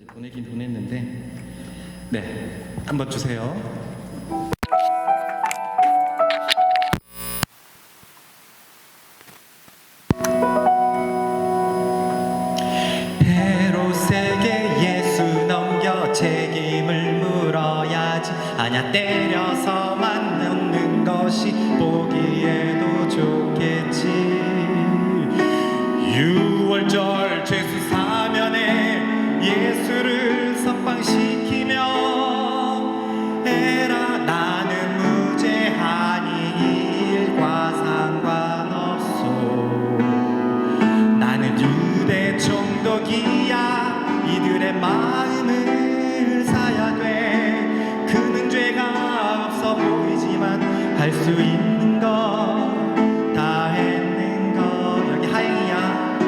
보내긴 보냈는데, 네, 한번 주세요. 헤롯에게 예수 넘겨 책임을 물어야지. 아냐, 때려서만 넘는 것이 보기에도 좋겠지. 6월절 죄수 사면에 예수를 석방시키며 에라, 나는 무죄하니 일과 상관없소. 나는 유대 총독이야. 이들의 마음을 사야 돼. 그는 죄가 없어 보이지만 할 수 있는 거 다 했는 거. 여기 하행이야.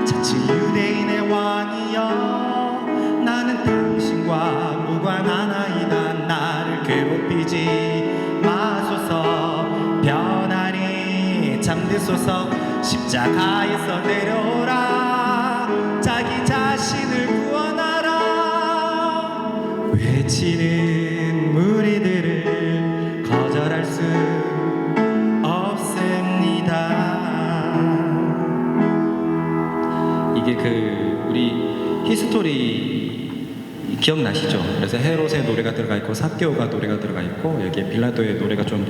자칭 유대인의 왕이여, 나는 당신과 무관하나이다. 나를 괴롭히지 마소서. 편안히 잠드소서. 십자가에서 내려오라. 자기 자신을 구원하라. 외치는 무리들을 거절할 수 없습니다. 이게 우리 히스토리 기억나시죠? 그래서 헤롯의 노래가 들어가 있고 삭개오가 노래가 들어가 있고 여기에 빌라도의 노래가 좀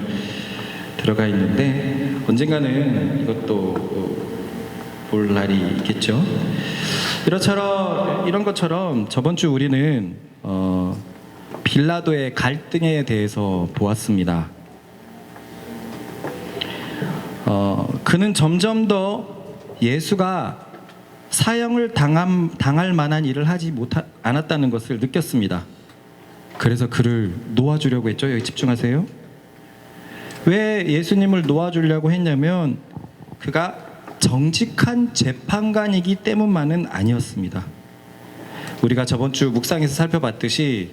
들어가 있는데, 언젠가는 이것도 볼 날이 있겠죠. 이런 것처럼 저번 주 우리는 빌라도의 갈등에 대해서 보았습니다. 그는 점점 더 예수가 사형을 당할 만한 일을 하지 않았다는 것을 느꼈습니다. 그래서 그를 놓아주려고 했죠. 여기 집중하세요. 왜 예수님을 놓아주려고 했냐면 그가 정직한 재판관이기 때문만은 아니었습니다. 우리가 저번 주 묵상에서 살펴봤듯이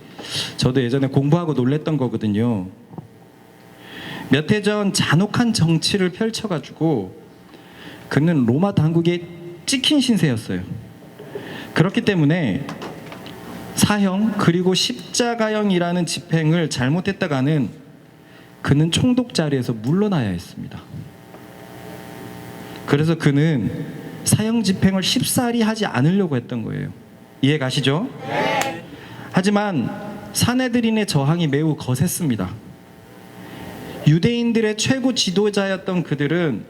저도 예전에 공부하고 놀랬던 거거든요. 몇 해 전 잔혹한 정치를 펼쳐가지고 그는 로마 당국에 찍힌 신세였어요. 그렇기 때문에 사형 그리고 십자가형이라는 집행을 잘못했다가는 그는 총독 자리에서 물러나야 했습니다. 그래서 그는 사형 집행을 쉽사리 하지 않으려고 했던 거예요. 이해 가시죠? 네. 하지만 산헤드린의 저항이 매우 거셌습니다. 유대인들의 최고 지도자였던 그들은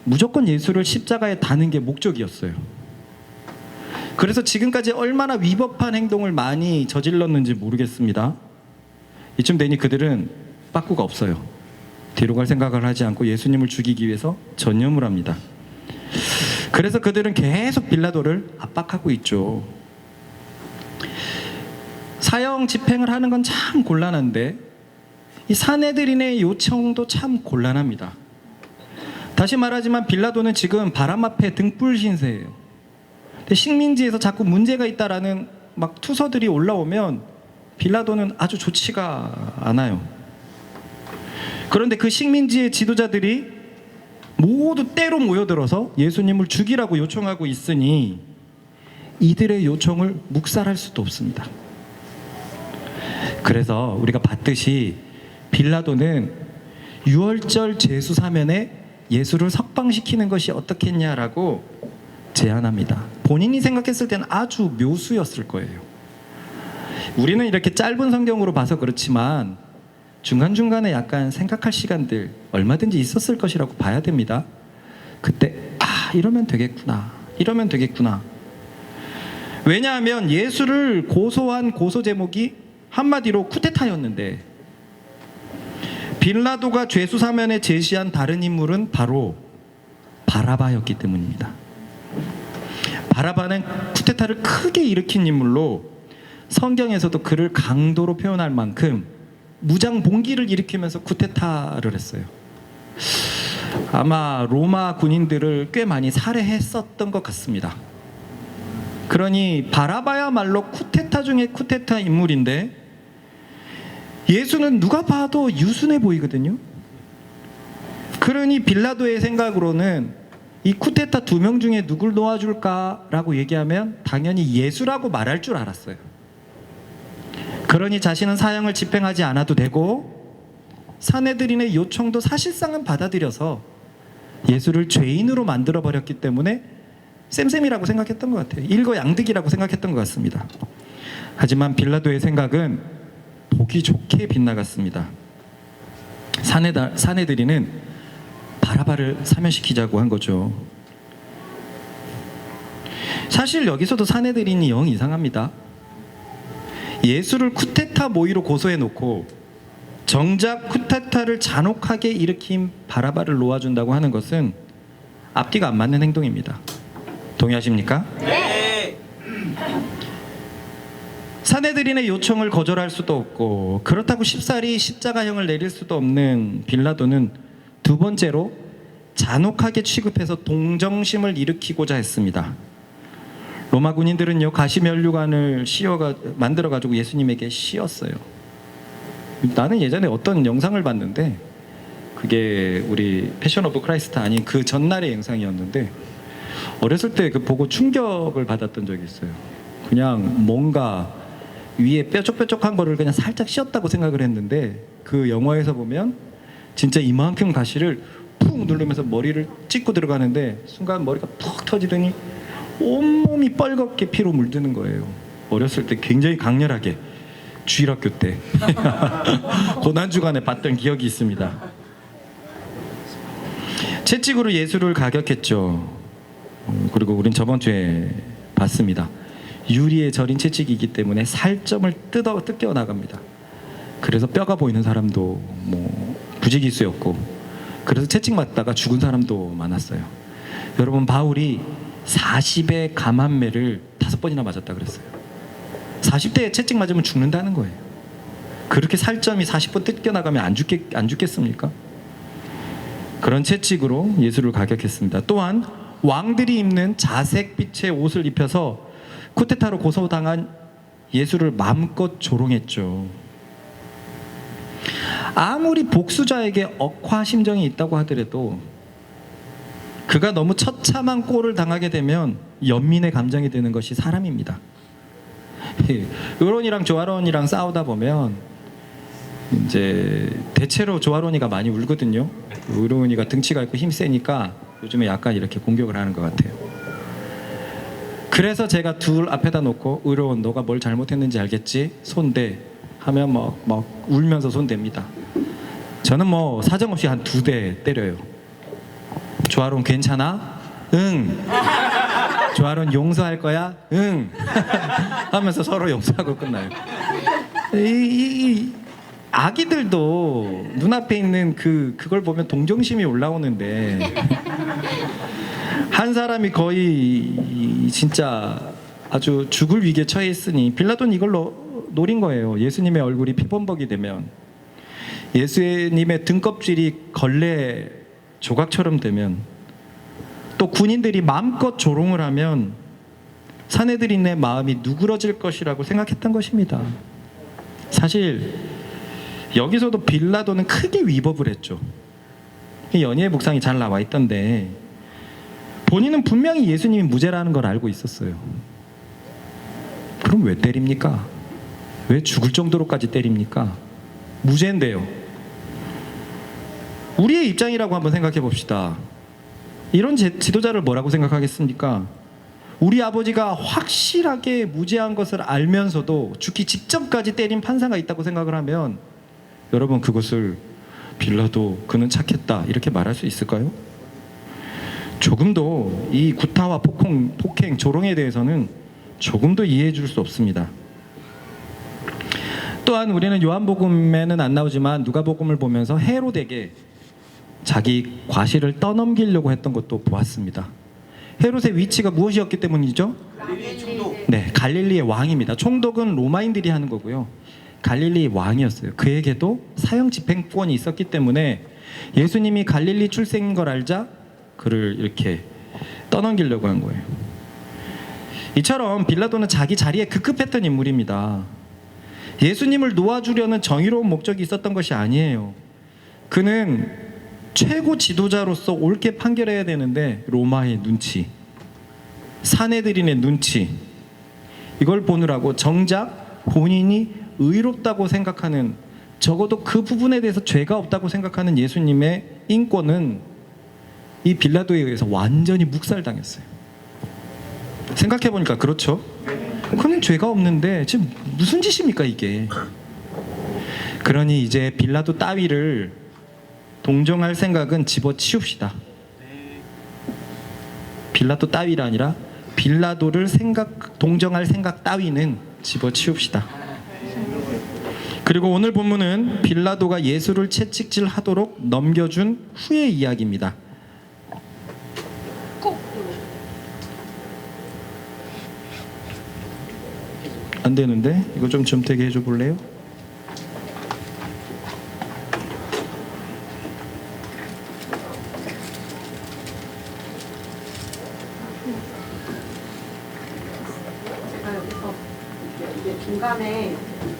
무조건 예수를 십자가에 다는 게 목적이었어요. 그래서 지금까지 얼마나 위법한 행동을 많이 저질렀는지 모르겠습니다. 이쯤 되니 그들은 빠꾸가 없어요. 뒤로 갈 생각을 하지 않고 예수님을 죽이기 위해서 전념을 합니다. 그래서 그들은 계속 빌라도를 압박하고 있죠. 사형 집행을 하는 건 참 곤란한데 이 산헤드린의 요청도 참 곤란합니다. 다시 말하지만 빌라도는 지금 바람 앞에 등불 신세예요. 근데 식민지에서 자꾸 문제가 있다라는 막 투서들이 올라오면 빌라도는 아주 좋지가 않아요. 그런데 그 식민지의 지도자들이 모두 때로 모여들어서 예수님을 죽이라고 요청하고 있으니 이들의 요청을 묵살할 수도 없습니다. 그래서 우리가 봤듯이 빌라도는 유월절 제수 사면에 예수를 석방시키는 것이 어떻겠냐라고 제안합니다. 본인이 생각했을 때는 아주 묘수였을 거예요. 우리는 이렇게 짧은 성경으로 봐서 그렇지만 중간중간에 약간 생각할 시간들 얼마든지 있었을 것이라고 봐야 됩니다. 그때 이러면 되겠구나, 이러면 되겠구나. 왜냐하면 예수를 고소한 고소 제목이 한마디로 쿠데타였는데 빌라도가 죄수 사면에 제시한 다른 인물은 바로 바라바였기 때문입니다. 바라바는 쿠데타를 크게 일으킨 인물로 성경에서도 그를 강도로 표현할 만큼 무장 봉기를 일으키면서 쿠데타를 했어요. 아마 로마 군인들을 꽤 많이 살해했었던 것 같습니다. 그러니 바라바야말로 쿠데타 중에 쿠데타 인물인데 예수는 누가 봐도 유순해 보이거든요. 그러니 빌라도의 생각으로는 이 쿠데타 2명 중에 누굴 놓아줄까라고 얘기하면 당연히 예수라고 말할 줄 알았어요. 그러니 자신은 사형을 집행하지 않아도 되고 사내들인의 요청도 사실상은 받아들여서 예수를 죄인으로 만들어버렸기 때문에 쌤쌤이라고 생각했던 것 같아요. 일거양득이라고 생각했던 것 같습니다. 하지만 빌라도의 생각은 보기 좋게 빗나갔습니다. 사내들인은 바라바를 사면시키자고 한 거죠. 사실 여기서도 사내들인이 영 이상합니다. 예수를 쿠데타 모의로 고소해놓고 정작 쿠데타를 잔혹하게 일으킨 바라바를 놓아준다고 하는 것은 앞뒤가 안 맞는 행동입니다. 동의하십니까? 네. 사내들인의 요청을 거절할 수도 없고 그렇다고 쉽사리 십자가형을 내릴 수도 없는 빌라도는 두 번째로 잔혹하게 취급해서 동정심을 일으키고자 했습니다. 로마 군인들은요 가시면류관을 만들어가지고 예수님에게 씌웠어요. 나는 예전에 어떤 영상을 봤는데 그게 우리 패션 오브 크라이스트 아닌 그 전날의 영상이었는데 어렸을 때 그 보고 충격을 받았던 적이 있어요. 그냥 뭔가 위에 뾰족뾰족한 거를 그냥 살짝 씌웠다고 생각을 했는데 그 영화에서 보면 진짜 이만큼 가시를 푹 누르면서 머리를 찍고 들어가는데 순간 머리가 푹 터지더니 온몸이 뻘겋게 피로 물드는 거예요. 어렸을 때 굉장히 강렬하게 주일학교 때 고난주간에 봤던 기억이 있습니다. 채찍으로 예수를 가격했죠. 그리고 우린 저번 주에 봤습니다. 유리에 절인 채찍이기 때문에 살점을 뜯겨 나갑니다. 그래서 뼈가 보이는 사람도 뭐 부지기수였고 그래서 채찍 맞다가 죽은 사람도 많았어요. 여러분 바울이 40의 감한매를 5번이나 맞았다 그랬어요. 40대에 채찍 맞으면 죽는다는 거예요. 그렇게 살점이 40번 뜯겨나가면 안 죽겠습니까? 그런 채찍으로 예수를 가격했습니다. 또한 왕들이 입는 자색빛의 옷을 입혀서 쿠데타로 고소당한 예수를 마음껏 조롱했죠. 아무리 복수자에게 억화심정이 있다고 하더라도 그가 너무 처참한 꼴을 당하게 되면 연민의 감정이 드는 것이 사람입니다. 의론이랑 조아론이랑 싸우다 보면 이제 대체로 조아론이가 많이 울거든요. 의론이가 등치가 있고 힘 세니까 요즘에 약간 이렇게 공격을 하는 것 같아요. 그래서 제가 둘 앞에다 놓고 의로운 너가 뭘 잘못했는지 알겠지? 손대 하면 막 울면서 손댑니다. 저는 뭐 사정없이 한 2대 때려요. 조아론 괜찮아? 응. 조아론 용서할 거야? 응. 하면서 서로 용서하고 끝나요. 이 아기들도 눈앞에 있는 그걸 보면 동정심이 올라오는데 한 사람이 거의 진짜 아주 죽을 위기에 처해 있으니 빌라도는 이걸로 노린 거예요. 예수님의 얼굴이 피범벅이 되면 예수님의 등껍질이 걸레 조각처럼 되면 또 군인들이 마음껏 조롱을 하면 사내들인의 마음이 누그러질 것이라고 생각했던 것입니다. 사실 여기서도 빌라도는 크게 위법을 했죠. 연예의 묵상이 잘 나와 있던데 본인은 분명히 예수님이 무죄라는 걸 알고 있었어요. 그럼 왜 때립니까? 왜 죽을 정도로까지 때립니까? 무죄인데요. 우리의 입장이라고 한번 생각해 봅시다. 이런 지도자를 뭐라고 생각하겠습니까? 우리 아버지가 확실하게 무죄한 것을 알면서도 죽기 직전까지 때린 판사가 있다고 생각을 하면 여러분 그것을 빌라도 그는 착했다 이렇게 말할 수 있을까요? 조금도 이 구타와 폭행, 조롱에 대해서는 조금도 이해해 줄 수 없습니다. 또한 우리는 요한복음에는 안 나오지만 누가복음을 보면서 헤롯에게 자기 과실을 떠넘기려고 했던 것도 보았습니다. 헤롯의 위치가 무엇이었기 때문이죠? 갈릴리 총독. 네, 갈릴리의 왕입니다. 총독은 로마인들이 하는 거고요. 갈릴리 왕이었어요. 그에게도 사형 집행권이 있었기 때문에 예수님이 갈릴리 출생인 걸 알자 그를 이렇게 떠넘기려고 한 거예요. 이처럼 빌라도는 자기 자리에 급급했던 인물입니다. 예수님을 놓아주려는 정의로운 목적이 있었던 것이 아니에요. 그는 최고 지도자로서 옳게 판결해야 되는데 로마의 눈치, 사내들인의 눈치, 이걸 보느라고 정작 본인이 의롭다고 생각하는, 적어도 그 부분에 대해서 죄가 없다고 생각하는 예수님의 인권은 이 빌라도에 의해서 완전히 묵살당했어요. 생각해보니까 그렇죠? 그는 죄가 없는데 지금 무슨 짓입니까 이게? 그러니 이제 빌라도 따위를 동정할 생각은 집어치웁시다. 빌라도 따위가 아니라 빌라도를 동정할 생각 따위는 집어치웁시다. 그리고 오늘 본문은 빌라도가 예수를 채찍질하도록 넘겨준 후의 이야기입니다. 안 되는데 이거 좀 되게 해줘 볼래요? 이게 중간에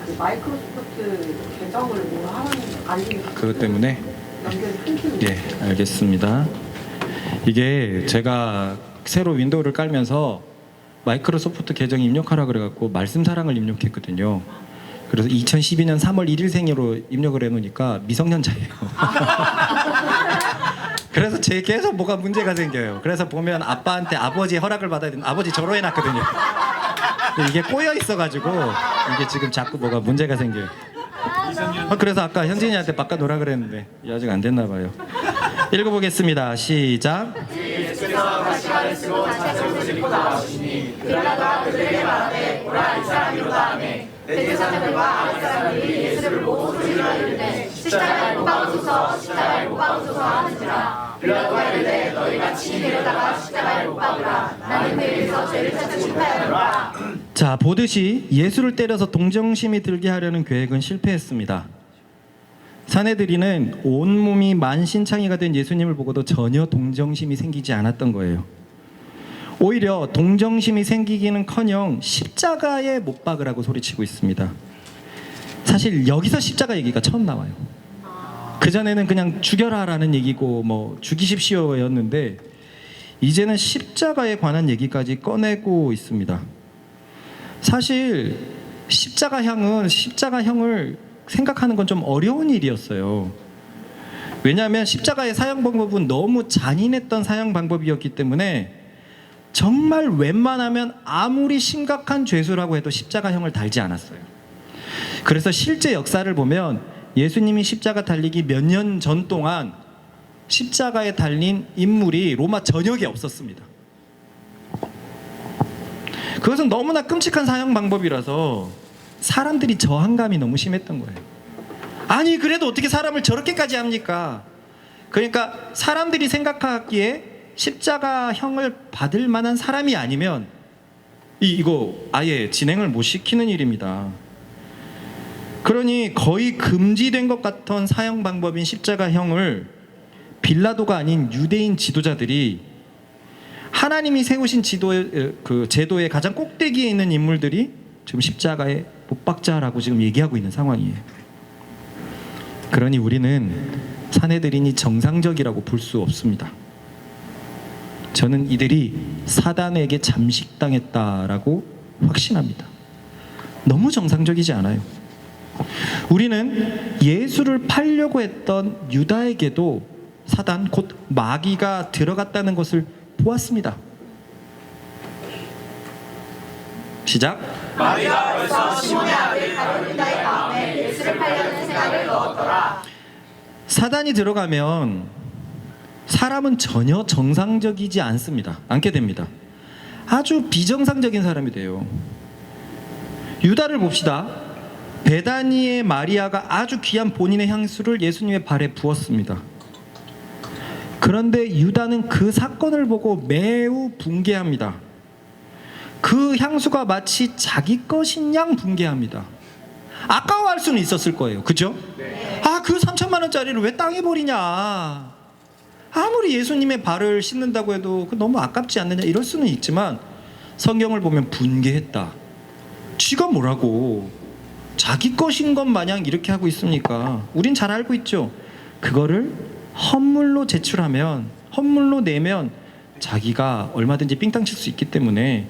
그 마이크로소프트 계정을 뭐 하는 알림이 그것 때문에 연결이 끊기는 예, 알겠습니다. 이게 제가 새로 윈도우를 깔면서 마이크로소프트 계정 입력하라 그래갖고 말씀사랑을 입력했거든요. 그래서 2012년 3월 1일생으로 입력을 해놓으니까 미성년자예요. 그래서 제 계속 뭐가 문제가 생겨요. 그래서 보면 아빠한테 아버지의 허락을 받아야 되는, 아버지 저로 해놨거든요. 근데 이게 꼬여 있어가지고 이게 지금 자꾸 뭐가 문제가 생겨요. 그래서 아까 현진이한테 바꿔 놓으라 그랬는데 아직 안 됐나 봐요. 읽어보겠습니다. 시작. 예수께서 가시관을 쓰고 자체로 들고 나오시니 빌라도가 그들에게 말하되 보라 이 사람이로다 하매 대제사장들과 아랫 사람들이 예수를 보고 소리가 이르되 십자가에 못 박으소서 십자가에 못 박으소서 하는지라. 빌라도가 이르되 너희가 친히 데려다가 십자가에 못 박으라. 나는 내일에서 죄를 찾아 실패하노라. 자, 보듯이 예수를 때려서 동정심이 들게 하려는 계획은 실패했습니다. 사내들이는 온몸이 만신창이가 된 예수님을 보고도 전혀 동정심이 생기지 않았던 거예요. 오히려 동정심이 생기기는커녕 십자가에 못 박으라고 소리치고 있습니다. 사실 여기서 십자가 얘기가 처음 나와요. 그전에는 그냥 죽여라라는 얘기고 뭐 죽이십시오였는데 이제는 십자가에 관한 얘기까지 꺼내고 있습니다. 사실 십자가형을 생각하는 건 좀 어려운 일이었어요. 왜냐하면 십자가의 사형 방법은 너무 잔인했던 사형 방법이었기 때문에 정말 웬만하면 아무리 심각한 죄수라고 해도 십자가형을 달지 않았어요. 그래서 실제 역사를 보면 예수님이 십자가 달리기 몇 년 전 동안 십자가에 달린 인물이 로마 전역에 없었습니다. 그것은 너무나 끔찍한 사형 방법이라서 사람들이 저항감이 너무 심했던 거예요. 아니 그래도 어떻게 사람을 저렇게까지 합니까? 그러니까 사람들이 생각하기에 십자가형을 받을 만한 사람이 아니면 이거 아예 진행을 못 시키는 일입니다. 그러니 거의 금지된 것 같던 사형 방법인 십자가형을 빌라도가 아닌 유대인 지도자들이 하나님이 세우신 제도의 가장 꼭대기에 있는 인물들이 지금 십자가에 못 박자라고 지금 얘기하고 있는 상황이에요. 그러니 우리는 사내들인이 정상적이라고 볼 수 없습니다. 저는 이들이 사단에게 잠식당했다라고 확신합니다. 너무 정상적이지 않아요. 우리는 예수를 팔려고 했던 유다에게도 사단 곧 마귀가 들어갔다는 것을 보았습니다. 시작. 마귀가 벌써 시몬의 아들 가룟 유다의 마음에 예수를 팔려는 생각을 넣었더라. 사단이 들어가면 사람은 전혀 정상적이지 않게 됩니다. 아주 비정상적인 사람이 돼요. 유다를 봅시다. 베다니의 마리아가 아주 귀한 본인의 향수를 예수님의 발에 부었습니다. 그런데 유다는 그 사건을 보고 매우 붕괴합니다. 그 향수가 마치 자기 것인 양 붕괴합니다. 아까워할 수는 있었을 거예요. 그죠? 네. 그 3천만 원짜리를 왜 땅에 버리냐. 아무리 예수님의 발을 씻는다고 해도 너무 아깝지 않느냐 이럴 수는 있지만 성경을 보면 분개했다. 쥐가 뭐라고 자기 것인 것 마냥 이렇게 하고 있습니까? 우린 잘 알고 있죠. 그거를 헌물로 제출하면, 헌물로 내면 자기가 얼마든지 삥땅 칠 수 있기 때문에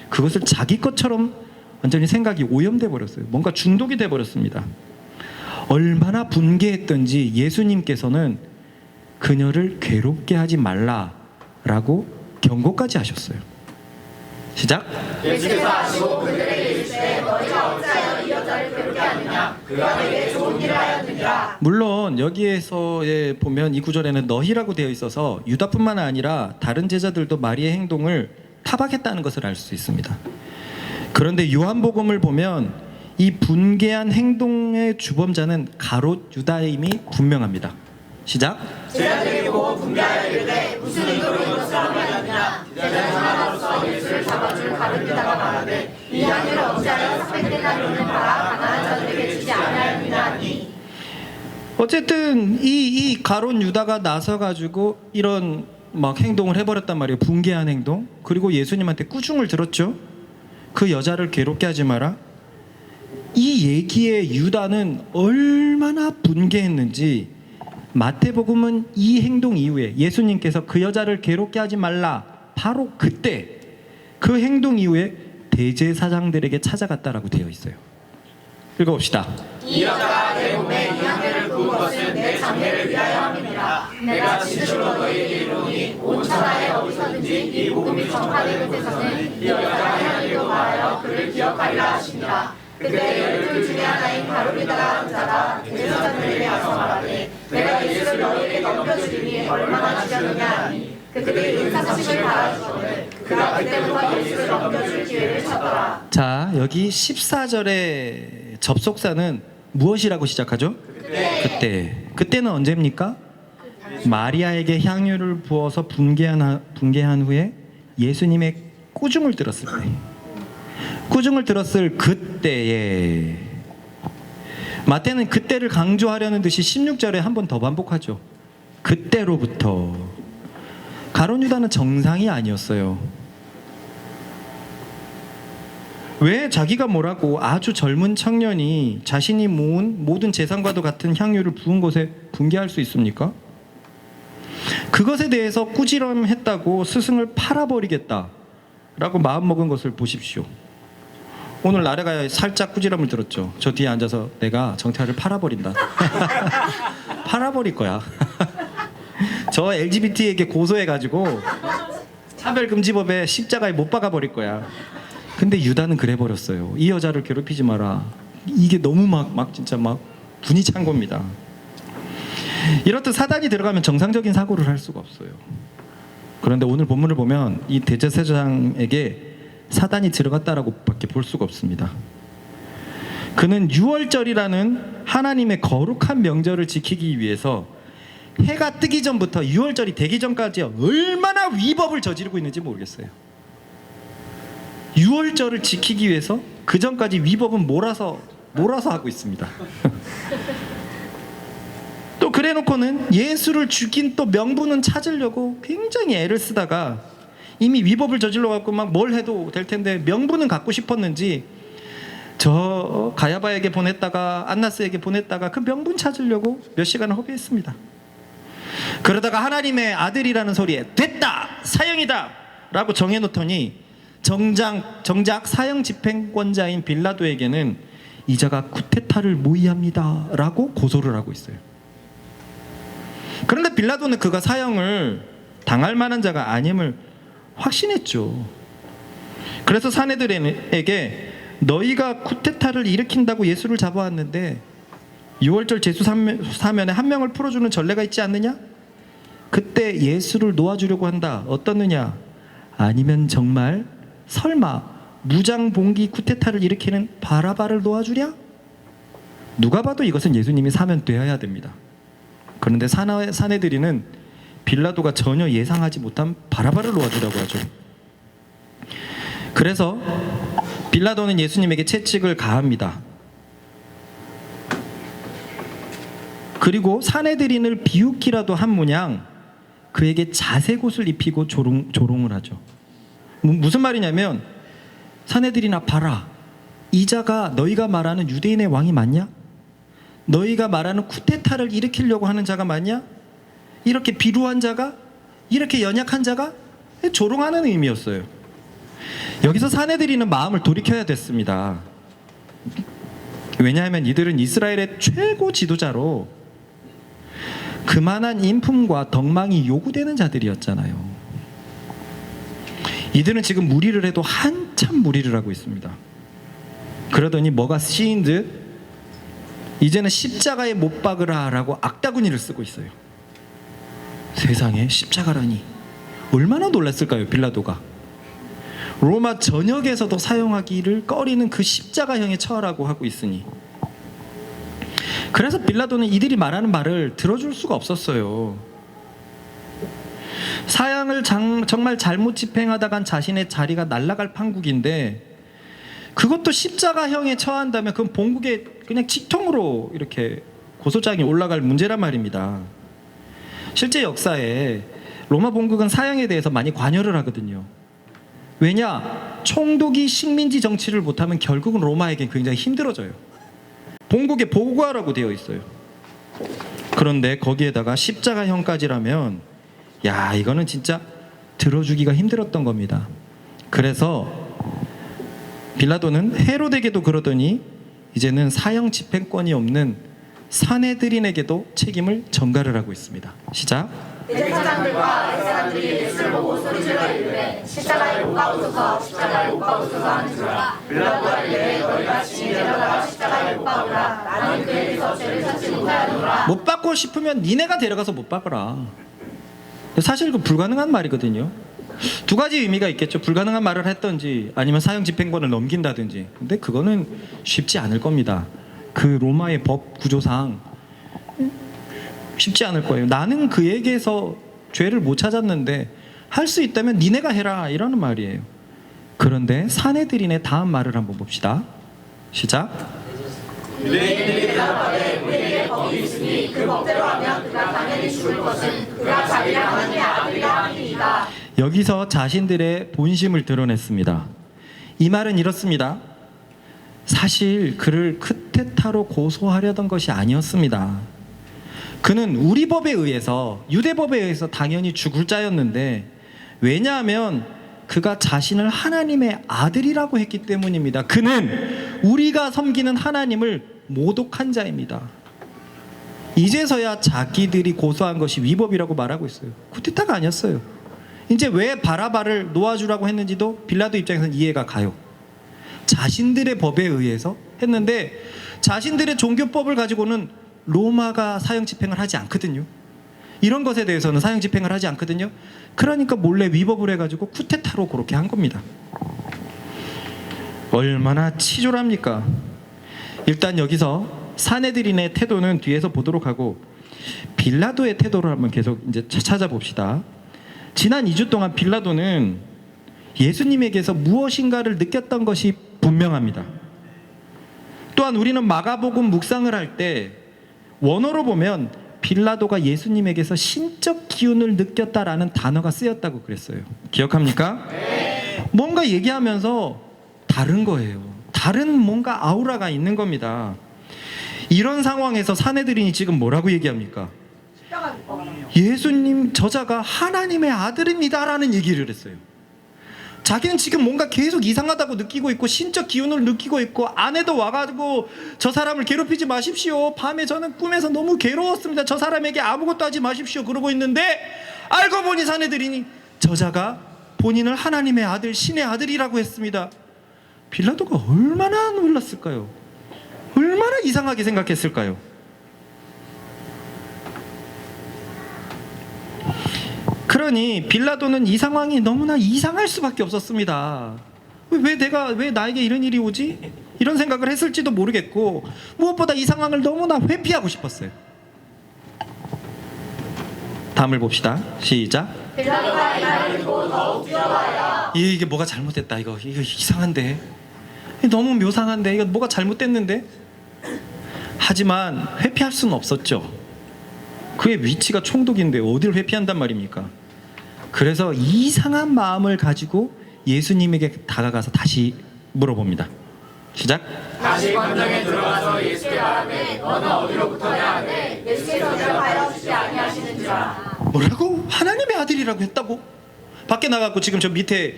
그것을 자기 것처럼 완전히 생각이 오염돼 버렸어요. 뭔가 중독이 돼 버렸습니다. 얼마나 분개했던지 예수님께서는 그녀를 괴롭게 하지 말라라고 경고까지 하셨어요. 시작. 예수께서 하시고 그들에게 이르시되 너희가 어찌하여 이 여자를 괴롭게 하느냐 그가 너희에게 좋은 일을 하였느니라. 물론 여기에서 보면 이 구절에는 너희라고 되어 있어서 유다뿐만 아니라 다른 제자들도 마리의 행동을 타박했다는 것을 알 수 있습니다. 그런데 요한복음을 보면 이 분개한 행동의 주범자는 가롯 유다임이 분명합니다. 시작. 제자들이 보고 분개하여 이르되 무슨 의도로 이것을 하느냐. 제자 중 하나로서 예수를 잡아줄 가룟 유다가 말하되 이 향유를 어찌하여 300데나리온을 팔아 가난한 자들에게 주지 아니하였느냐 하니. 어쨌든 이 가롯 유다가 나서 가지고 이런 막 행동을 해버렸단 말이에요. 분개한 행동. 그리고 예수님한테 꾸중을 들었죠. 그 여자를 괴롭게 하지 마라. 이 얘기에 유다는 얼마나 분개했는지 마태복음은 이 행동 이후에 예수님께서 그 여자를 괴롭게 하지 말라, 바로 그때 그 행동 이후에 대제사장들에게 찾아갔다라고 되어 있어요. 읽어봅시다. 이 여자가 내 몸에 이 향유를 부은 것은 내 장례를 위하여 함이니라. 내가 진실로 너희에게 이르노니 온 천하에 어디서든지 이 복음이 전파되는 데서는 이 여자가 향유로 말하여 그를 기억하리라 하시니라. 그때 12 중에 하나인 가룟유다가 한 자가 대제사장들에게 와서 말하되 내가 예수를 너희에게 넘겨주리니 얼마나 주려느냐 하니 그들이 은사식을 받아주거늘 그가 그때부터 예수를 넘겨줄 기회를 찾더라. 자, 여기 14절의 접속사는 무엇이라고 시작하죠? 그때는 언제입니까? 마리아에게 향유를 부어서 분개한 후에 예수님의 꾸중을 들었을 때, 꾸중을 들었을 그때에, 마태는 그때를 강조하려는 듯이 16절에 한 번 더 반복하죠. 그때로부터. 가룟 유다는 정상이 아니었어요. 왜 자기가 뭐라고 아주 젊은 청년이 자신이 모은 모든 재산과도 같은 향유를 부은 것에 분개할 수 있습니까? 그것에 대해서 꾸지람했다고 스승을 팔아버리겠다라고 마음먹은 것을 보십시오. 오늘 나래가 살짝 꾸지람을 들었죠. 저 뒤에 앉아서 내가 정태아를 팔아버린다. 팔아버릴 거야. 저 LGBT에게 고소해가지고 차별금지법에 십자가에 못 박아버릴 거야. 근데 유다는 그래버렸어요. 이 여자를 괴롭히지 마라. 이게 너무 막 진짜 막 분이 찬 겁니다. 이렇듯 사단이 들어가면 정상적인 사고를 할 수가 없어요. 그런데 오늘 본문을 보면 이 대제사장에게 사단이 들어갔다라고 밖에 볼 수가 없습니다. 그는 유월절이라는 하나님의 거룩한 명절을 지키기 위해서 해가 뜨기 전부터 유월절이 되기 전까지 얼마나 위법을 저지르고 있는지 모르겠어요. 유월절을 지키기 위해서 그 전까지 위법은 몰아서 하고 있습니다. 또 그래놓고는 예수를 죽인 또 명분은 찾으려고 굉장히 애를 쓰다가 이미 위법을 저질러 갖고 막 뭘 해도 될 텐데 명분은 갖고 싶었는지 저 가야바에게 보냈다가 안나스에게 보냈다가 그 명분 찾으려고 몇 시간을 허비했습니다. 그러다가 하나님의 아들이라는 소리에 됐다! 사형이다! 라고 정해놓더니 정작 사형 집행권자인 빌라도에게는 이자가 쿠데타를 모의합니다 라고 고소를 하고 있어요. 그런데 빌라도는 그가 사형을 당할 만한 자가 아님을 확신했죠. 그래서 사내들에게 너희가 쿠데타를 일으킨다고 예수를 잡아왔는데 6월절 제수 사면에 한 명을 풀어주는 전례가 있지 않느냐? 그때 예수를 놓아주려고 한다. 어떻느냐? 아니면 정말 설마 무장봉기 쿠데타를 일으키는 바라바를 놓아주랴? 누가 봐도 이것은 예수님이 사면되어야 됩니다. 그런데 사내들이는 빌라도가 전혀 예상하지 못한 바라바를 놓아주라고 하죠. 그래서 빌라도는 예수님에게 채찍을 가합니다. 그리고 사내들인을 비웃기라도 한 모양 그에게 자색옷을 입히고 조롱을 하죠. 무슨 말이냐면 사내들이나 봐라, 이자가 너희가 말하는 유대인의 왕이 맞냐? 너희가 말하는 쿠데타를 일으키려고 하는 자가 맞냐? 이렇게 비루한 자가, 이렇게 연약한 자가 조롱하는 의미였어요. 여기서 사내들이는 마음을 돌이켜야 됐습니다. 왜냐하면 이들은 이스라엘의 최고 지도자로 그만한 인품과 덕망이 요구되는 자들이었잖아요. 이들은 지금 무리를 해도 한참 무리를 하고 있습니다. 그러더니 뭐가 씌인 듯 이제는 십자가에 못 박으라라고 악다구니를 쓰고 있어요. 세상에 십자가라니, 얼마나 놀랐을까요, 빌라도가. 로마 전역에서도 사용하기를 꺼리는 그 십자가형에 처하라고 하고 있으니. 그래서 빌라도는 이들이 말하는 말을 들어줄 수가 없었어요. 사형을 정말 잘못 집행하다간 자신의 자리가 날아갈 판국인데, 그것도 십자가형에 처한다면 그건 본국에 그냥 직통으로 이렇게 고소장이 올라갈 문제란 말입니다. 실제 역사에 로마 본국은 사형에 대해서 많이 관여를 하거든요. 왜냐? 총독이 식민지 정치를 못하면 결국은 로마에게 굉장히 힘들어져요. 본국에 보고하라고 되어 있어요. 그런데 거기에다가 십자가형까지라면, 야, 이거는 진짜 들어주기가 힘들었던 겁니다. 그래서 빌라도는 헤로데에게도 그러더니 이제는 사형 집행권이 없는 사내들인에게도 책임을 전가를 하고 있습니다. 시작. 대제사장들과 백사람들이 예수를 보고 소리질러 이르되 십자가에 못 박으소서, 십자가에 못 박으소서 하는지라. 빌라도가 이르되 너희가 친히 데려다가 십자가에 못 박으라. 나는 그에게서 죄를 찾지 못하였노라. 못 박고 싶으면 니네가 데려가서 못 박으라. 사실 그 불가능한 말이거든요. 두 가지 의미가 있겠죠. 불가능한 말을 했던지 아니면 사형 집행권을 넘긴다든지. 근데 그거는 쉽지 않을 겁니다. 그 로마의 법 구조상 쉽지 않을 거예요. 나는 그에게서 죄를 못 찾았는데 할 수 있다면 니네가 해라, 이러는 말이에요. 그런데 사내들인의 다음 말을 한번 봅시다. 시작. 유대인들이 대답하되 우리에게 법이 있으니 그 법대로 하면 그가 당연히 죽을 것은 그가 자기가 하나님의 아들이라 함이니이다. 여기서 자신들의 본심을 드러냈습니다. 이 말은 이렇습니다. 사실 그를 크테타로 고소하려던 것이 아니었습니다. 그는 우리 법에 의해서, 유대법에 의해서 당연히 죽을 자였는데, 왜냐하면 그가 자신을 하나님의 아들이라고 했기 때문입니다. 그는 우리가 섬기는 하나님을 모독한 자입니다. 이제서야 자기들이 고소한 것이 위법이라고 말하고 있어요. 쿠데타가 아니었어요. 이제 왜 바라바를 놓아주라고 했는지도 빌라도 입장에서는 이해가 가요. 자신들의 법에 의해서 했는데, 자신들의 종교법을 가지고는 로마가 사형 집행을 하지 않거든요. 이런 것에 대해서는 사형 집행을 하지 않거든요. 그러니까 몰래 위법을 해가지고 쿠데타로 그렇게 한 겁니다. 얼마나 치졸합니까? 일단 여기서 사내들인의 태도는 뒤에서 보도록 하고, 빌라도의 태도를 한번 계속 이제 찾아봅시다. 지난 2주 동안 빌라도는 예수님에게서 무엇인가를 느꼈던 것이 분명합니다. 또한 우리는 마가복음 묵상을 할 때 원어로 보면 빌라도가 예수님에게서 신적 기운을 느꼈다라는 단어가 쓰였다고 그랬어요. 기억합니까? 네. 뭔가 얘기하면서 다른 거예요. 다른 뭔가 아우라가 있는 겁니다. 이런 상황에서 사내들인이 지금 뭐라고 얘기합니까? 십자가 못 박으라. 예수님 저자가 하나님의 아들입니다라는 얘기를 했어요. 자기는 지금 뭔가 계속 이상하다고 느끼고 있고 신적 기운을 느끼고 있고, 아내도 와가지고 저 사람을 괴롭히지 마십시오, 밤에 저는 꿈에서 너무 괴로웠습니다, 저 사람에게 아무것도 하지 마십시오, 그러고 있는데, 알고 보니 사내들이니 저자가 본인을 하나님의 아들, 신의 아들이라고 했습니다. 빌라도가 얼마나 놀랐을까요? 얼마나 이상하게 생각했을까요? 그러니 빌라도는 이 상황이 너무나 이상할 수밖에 없었습니다. 왜 나에게 이런 일이 오지? 이런 생각을 했을지도 모르겠고, 무엇보다 이 상황을 너무나 회피하고 싶었어요. 다음을 봅시다. 시작. 빌라도가 이 말을 듣고 더욱 두려워하여 이게 뭐가 잘못됐다, 이거 이상한데, 너무 묘상한데, 이거 뭐가 잘못됐는데. 하지만 회피할 수는 없었죠. 그의 위치가 총독인데 어디를 회피한단 말입니까? 그래서 이상한 마음을 가지고 예수님에게 다가가서 다시 물어봅니다. 시작. 다시 관정에 들어가서 예수께 말하되 너는 어디로부터냐 하되 예수께서 대답하여 주지 아니하시는지라. 뭐라고? 하나님의 아들이라고 했다고? 밖에 나가고 지금 저 밑에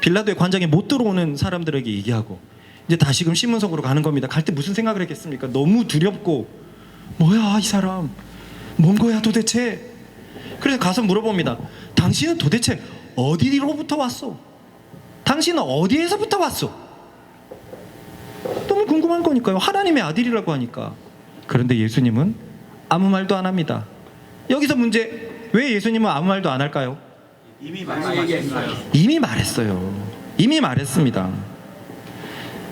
빌라도의 관장에 못 들어오는 사람들에게 얘기하고 이제 다시금 신문석으로 가는 겁니다. 갈 때 무슨 생각을 했겠습니까? 너무 두렵고 뭐야 이 사람 뭔 거야 도대체? 그래서 가서 물어봅니다. 당신은 도대체 어디로부터 왔어? 당신은 어디에서부터 왔어? 너무 궁금한 거니까요. 하나님의 아들이라고 하니까. 그런데 예수님은 아무 말도 안 합니다. 여기서 문제, 왜 예수님은 아무 말도 안 할까요? 이미 말씀하셨어요. 이미 말했어요. 이미 말했습니다.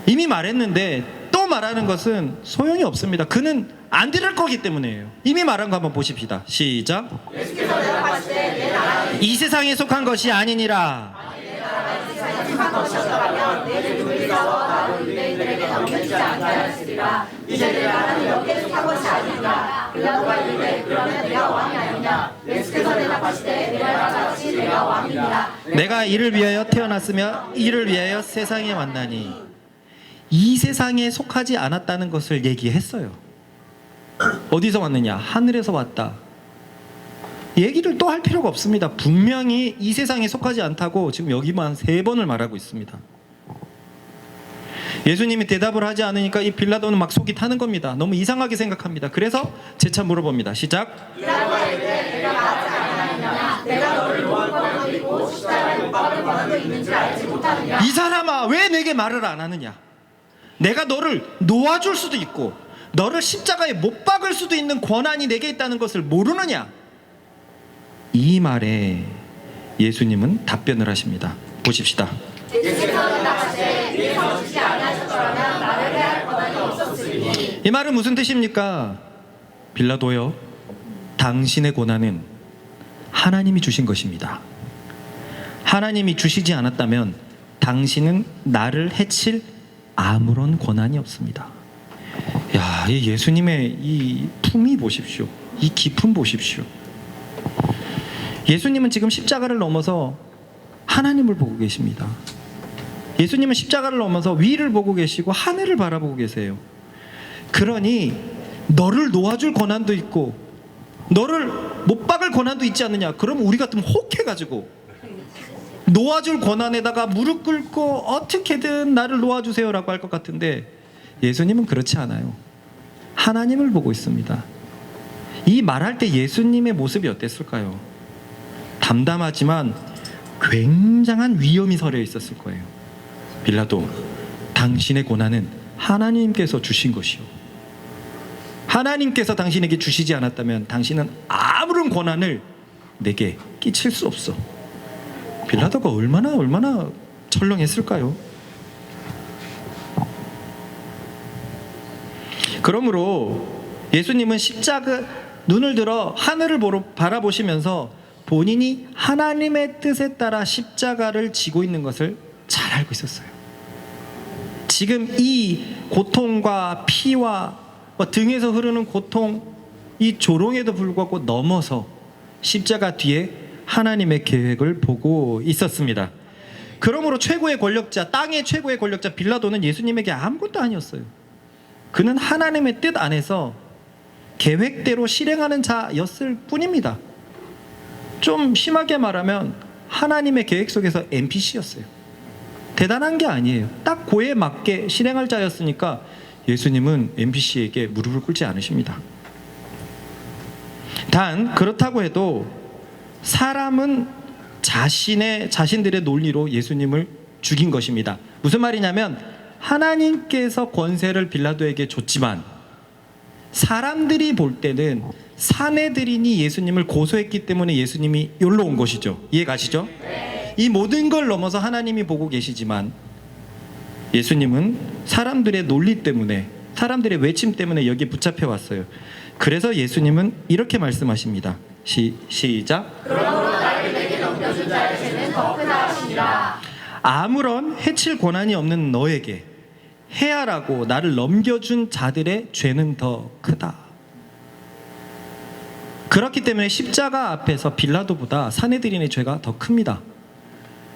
이미 말했는데 또 말하는 것은 소용이 없습니다. 그는 안 들을 거기 때문이에요. 이미 말한 거 한번 보십시다. 시작. 예수께서 대답하실 때내 나라는 이 세상에 속한 것이 아니니라. 속한 것이었더라면 내 죽음을 싸워 나를 유대인들에게 넘겨주지 않게 하였으리라. 이제 내 나라는 여기에 속한 것이 아니니라. 빌라도가 이르되 그러면 내가 왕이 아니냐. 예수께서 대답하실 때 내가 말하지 내가 왕이니라. 내가 이를 위하여 태어났으며 이를 위하여 세상에 왔나니. 이 세상에 속하지 않았다는 것을 얘기했어요. 어디서 왔느냐? 하늘에서 왔다. 얘기를 또 할 필요가 없습니다. 분명히 이 세상에 속하지 않다고 지금 여기만 3번을 말하고 있습니다. 예수님이 대답을 하지 않으니까 이 빌라도는 막 속이 타는 겁니다. 너무 이상하게 생각합니다. 그래서 재차 물어봅니다. 시작. 빌라도가 이르되 내가 말하지 아니하느냐. 내가 너를 놓을 권한도 있고 십자가에 못 박을 권한도 있는 줄 알지 못하느냐. 이 사람아 왜 내게 말을 안 하느냐? 내가 너를 놓아줄 수도 있고 너를 십자가에 못 박을 수도 있는 권한이 내게 있다는 것을 모르느냐? 이 말에 예수님은 답변을 하십니다. 보십시다. 예수께서 대답하시되 위에서 주지 아니하셨더라면 나를 해할 권한이 없었으리니. 이 말은 무슨 뜻입니까? 빌라도요, 당신의 고난은 하나님이 주신 것입니다. 하나님이 주시지 않았다면 당신은 나를 해칠 아무런 권한이 없습니다. 야, 이 예수님의 이 품이 보십시오. 이 깊음 보십시오. 예수님은 지금 십자가를 넘어서 하나님을 보고 계십니다. 예수님은 십자가를 넘어서 위를 보고 계시고 하늘을 바라보고 계세요. 그러니 너를 놓아줄 권한도 있고 너를 못 박을 권한도 있지 않느냐? 그러면 우리 같으면 혹해가지고 놓아줄 권한에다가 무릎 꿇고 어떻게든 나를 놓아주세요라고 할 것 같은데 예수님은 그렇지 않아요. 하나님을 보고 있습니다. 이 말할 때 예수님의 모습이 어땠을까요? 담담하지만 굉장한 위험이 서려 있었을 거예요. 빌라도, 당신의 고난은 하나님께서 주신 것이요. 하나님께서 당신에게 주시지 않았다면 당신은 아무런 고난을 내게 끼칠 수 없어. 빌라도가 얼마나 철렁했을까요? 그러므로 예수님은 십자가 눈을 들어 하늘을 바라보시면서 본인이 하나님의 뜻에 따라 십자가를 지고 있는 것을 잘 알고 있었어요. 지금 이 고통과 피와 등에서 흐르는 고통, 이 조롱에도 불구하고 넘어서 십자가 뒤에 하나님의 계획을 보고 있었습니다. 그러므로 최고의 권력자, 땅의 최고의 권력자 빌라도는 예수님에게 아무것도 아니었어요. 그는 하나님의 뜻 안에서 계획대로 실행하는 자였을 뿐입니다. 좀 심하게 말하면 하나님의 계획 속에서 NPC였어요. 대단한 게 아니에요. 딱 그에 맞게 실행할 자였으니까 예수님은 NPC에게 무릎을 꿇지 않으십니다. 단 그렇다고 해도 사람은 자신들의 논리로 예수님을 죽인 것입니다. 무슨 말이냐면 하나님께서 권세를 빌라도에게 줬지만 사람들이 볼 때는 사내들인이 예수님을 고소했기 때문에 예수님이 여기로 온 것이죠. 이해 가시죠? 이 모든 걸 넘어서 하나님이 보고 계시지만 예수님은 사람들의 논리 때문에, 사람들의 외침 때문에 여기에 붙잡혀 왔어요. 그래서 예수님은 이렇게 말씀하십니다. 시작. 그러므로 나를 내게 넘겨준 자의 죄는 더 크다 하시니라. 아무런 해칠 권한이 없는 너에게 해하라고 나를 넘겨준 자들의 죄는 더 크다. 그렇기 때문에 십자가 앞에서 빌라도보다 사내들인의 죄가 더 큽니다.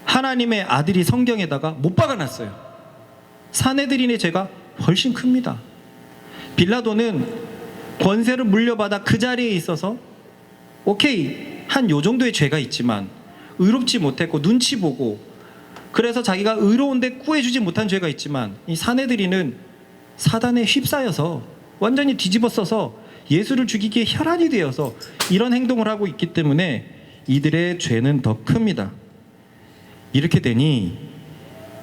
하나님의 아들이 성경에다가 못 박아놨어요. 사내들인의 죄가 훨씬 큽니다. 빌라도는 권세를 물려받아 그 자리에 있어서 오케이, 한 요 정도의 죄가 있지만 의롭지 못했고 눈치 보고 그래서 자기가 의로운데 구해주지 못한 죄가 있지만 이 사내들이는 사단에 휩싸여서 완전히 뒤집어 써서 예수를 죽이기에 혈안이 되어서 이런 행동을 하고 있기 때문에 이들의 죄는 더 큽니다. 이렇게 되니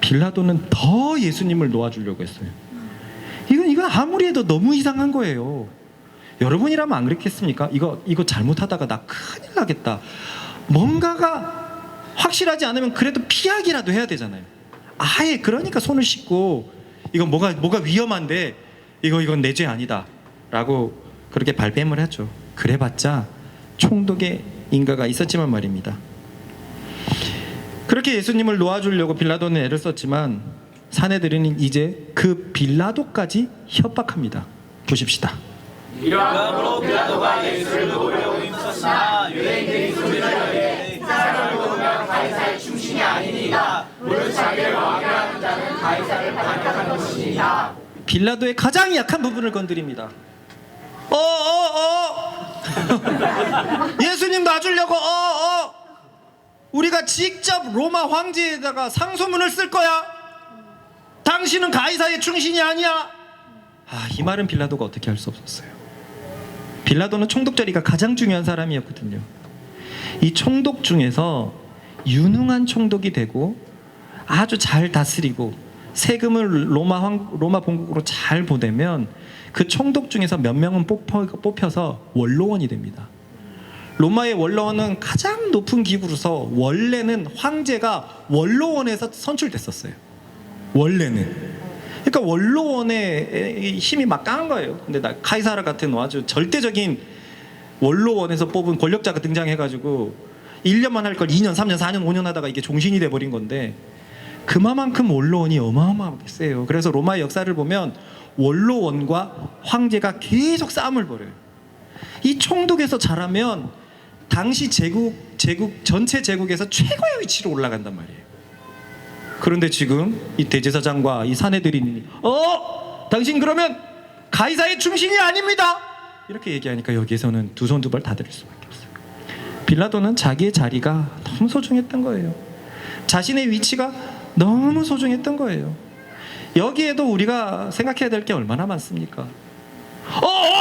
빌라도는 더 예수님을 놓아주려고 했어요. 이건 아무리 해도 너무 이상한 거예요. 여러분이라면 안 그랬겠습니까? 이거 잘못하다가 나 큰일 나겠다. 뭔가가 확실하지 않으면 그래도 피하기라도 해야 되잖아요. 아예 그러니까 손을 씻고 이건 뭐가 위험한데 이건 내 죄 아니다 라고 그렇게 발뺌을 하죠. 그래봤자 총독의 인가가 있었지만 말입니다. 그렇게 예수님을 놓아주려고 빌라도는 애를 썼지만 사내들은 이제 그 빌라도까지 협박합니다. 보십시다. 이러함으로 빌라도가 예수를 놓으려고 힘썼으나 유대인들이 소리를 내되 이 사람을 놓으면 가이사의 충신이 아니니이다. 무릇 자기를 왕이라 하는 자는 가이사를 반역한 것이니이다. 빌라도의 가장 약한 부분을 건드립니다. 예수님 놔주려고 우리가 직접 로마 황제에다가 상소문을 쓸 거야. 당신은 가이사의 충신이 아니야. 이 말은 빌라도가 어떻게 할 수 없었어요. 빌라도는 총독 자리가 가장 중요한 사람이었거든요. 이 총독 중에서 유능한 총독이 되고 아주 잘 다스리고 세금을 로마 본국으로 잘 보내면 그 총독 중에서 몇 명은 뽑혀서 원로원이 됩니다. 로마의 원로원은 가장 높은 기구로서 원래는 황제가 원로원에서 선출됐었어요. 원래는. 그러니까 원로원의 힘이 막강한 거예요. 근데 카이사르 같은 아주 절대적인 원로원에서 뽑은 권력자가 등장해가지고 1년만 할 걸 2년, 3년, 4년, 5년 하다가 이게 종신이 돼버린 건데 그만큼 원로원이 어마어마하게 세요. 그래서 로마의 역사를 보면 원로원과 황제가 계속 싸움을 벌여요. 이 총독에서 잘하면 당시 전체 제국에서 최고의 위치로 올라간단 말이에요. 그런데 지금 이 대제사장과 이 사내들이 당신 그러면 가이사의 충신이 아닙니다 이렇게 얘기하니까 여기에서는 두 손 두 발 다 들을 수밖에 없어요. 빌라도는 자기의 자리가 너무 소중했던 거예요. 자신의 위치가 너무 소중했던 거예요. 여기에도 우리가 생각해야 될 게 얼마나 많습니까?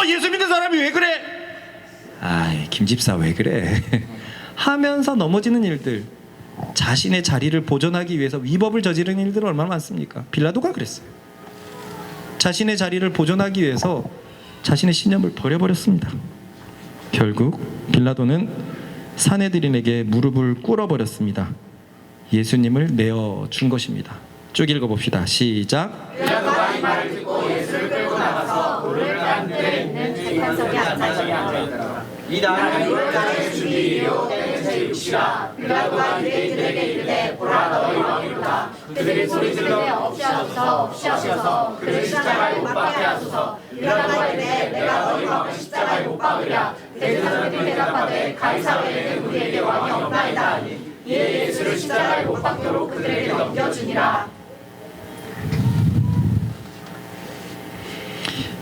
예수 믿는 사람이 왜 그래? 김 집사 왜 그래? 하면서 넘어지는 일들, 자신의 자리를 보존하기 위해서 위법을 저지르는 일들은 얼마나 많습니까? 빌라도가 그랬어요. 자신의 자리를 보존하기 위해서 자신의 신념을 버려버렸습니다. 결국 빌라도는 사내들인에게 무릎을 꿇어버렸습니다. 예수님을 내어준 것입니다. 쭉 읽어봅시다. 시작. 빌라도가 이 말을 듣고 예수를 끌고 나가서 돌을 깐 데 있는 재판석에 앉아있더라. 이날 유월절의 주일이요 때는 제6시라. 빌라도가 유대인들에게 이르되 보라 너희 왕이로다. 그들이 소리 지르되 없이하소서 그를 십자가에 못 박게 하소서. 빌라도가 이르되 내가 너희 왕을 십자가에 못 박으랴. 대제사장들이 대답하되 가이사 외에는 우리에게 왕이 없나이다 하니 이에 예수를 십자가에 못 박도록 그들에게 넘겨주니라.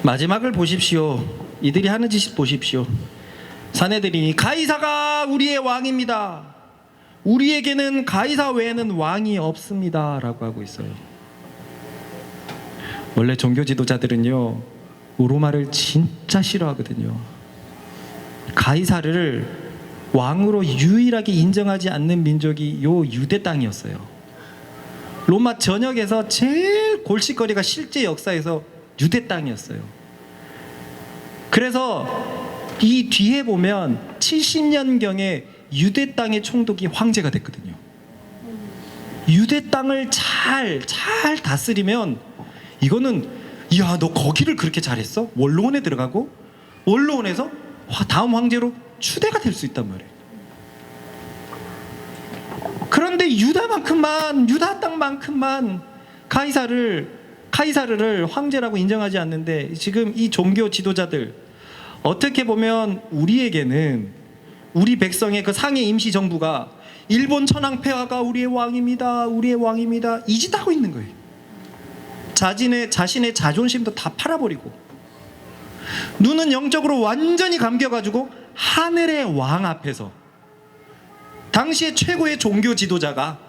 마지막을 보십시오. 이들이 하는 짓을 보십시오. 사내들이 가이사가 우리의 왕입니다. 우리에게는 가이사 외에는 왕이 없습니다 라고 하고 있어요. 원래 종교 지도자들은요 로마를 진짜 싫어하거든요. 가이사를 왕으로 유일하게 인정하지 않는 민족이 요 유대 땅이었어요. 로마 전역에서 제일 골칫거리가 실제 역사에서 유대 땅이었어요. 그래서 이 뒤에 보면 70년경에 유대 땅의 총독이 황제가 됐거든요. 유대 땅을 잘 다스리면 이거는 너 거기를 그렇게 잘했어? 원로원에 들어가고 원로원에서 다음 황제로 추대가 될 수 있단 말이에요. 그런데 유다 땅만큼만 카이사르를 황제라고 인정하지 않는데 지금 이 종교 지도자들 어떻게 보면 우리에게는 우리 백성의 그 상해 임시정부가 일본 천황폐하가 우리의 왕입니다 이 짓 하고 있는 거예요. 자신의 자존심도 다 팔아버리고 눈은 영적으로 완전히 감겨가지고 하늘의 왕 앞에서 당시의 최고의 종교 지도자가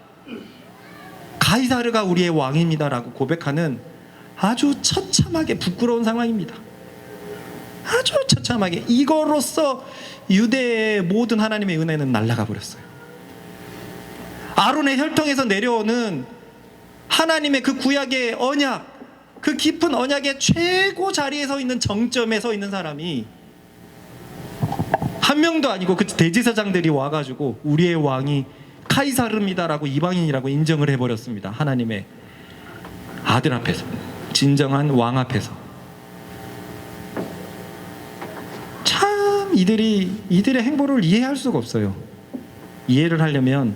가이사르가 우리의 왕입니다라고 고백하는 아주 처참하게 부끄러운 상황입니다. 아주 처참하게. 이거로써 유대의 모든 하나님의 은혜는 날아가 버렸어요. 아론의 혈통에서 내려오는 하나님의 그 구약의 언약, 그 깊은 언약의 최고 자리에 서 있는 정점에 서 있는 사람이 한 명도 아니고 그 대제사장들이 와가지고 우리의 왕이 카이사르입니다라고 이방인이라고 인정을 해버렸습니다. 하나님의 아들 앞에서, 진정한 왕 앞에서. 참 이들의 행보를 이해할 수가 없어요. 이해를 하려면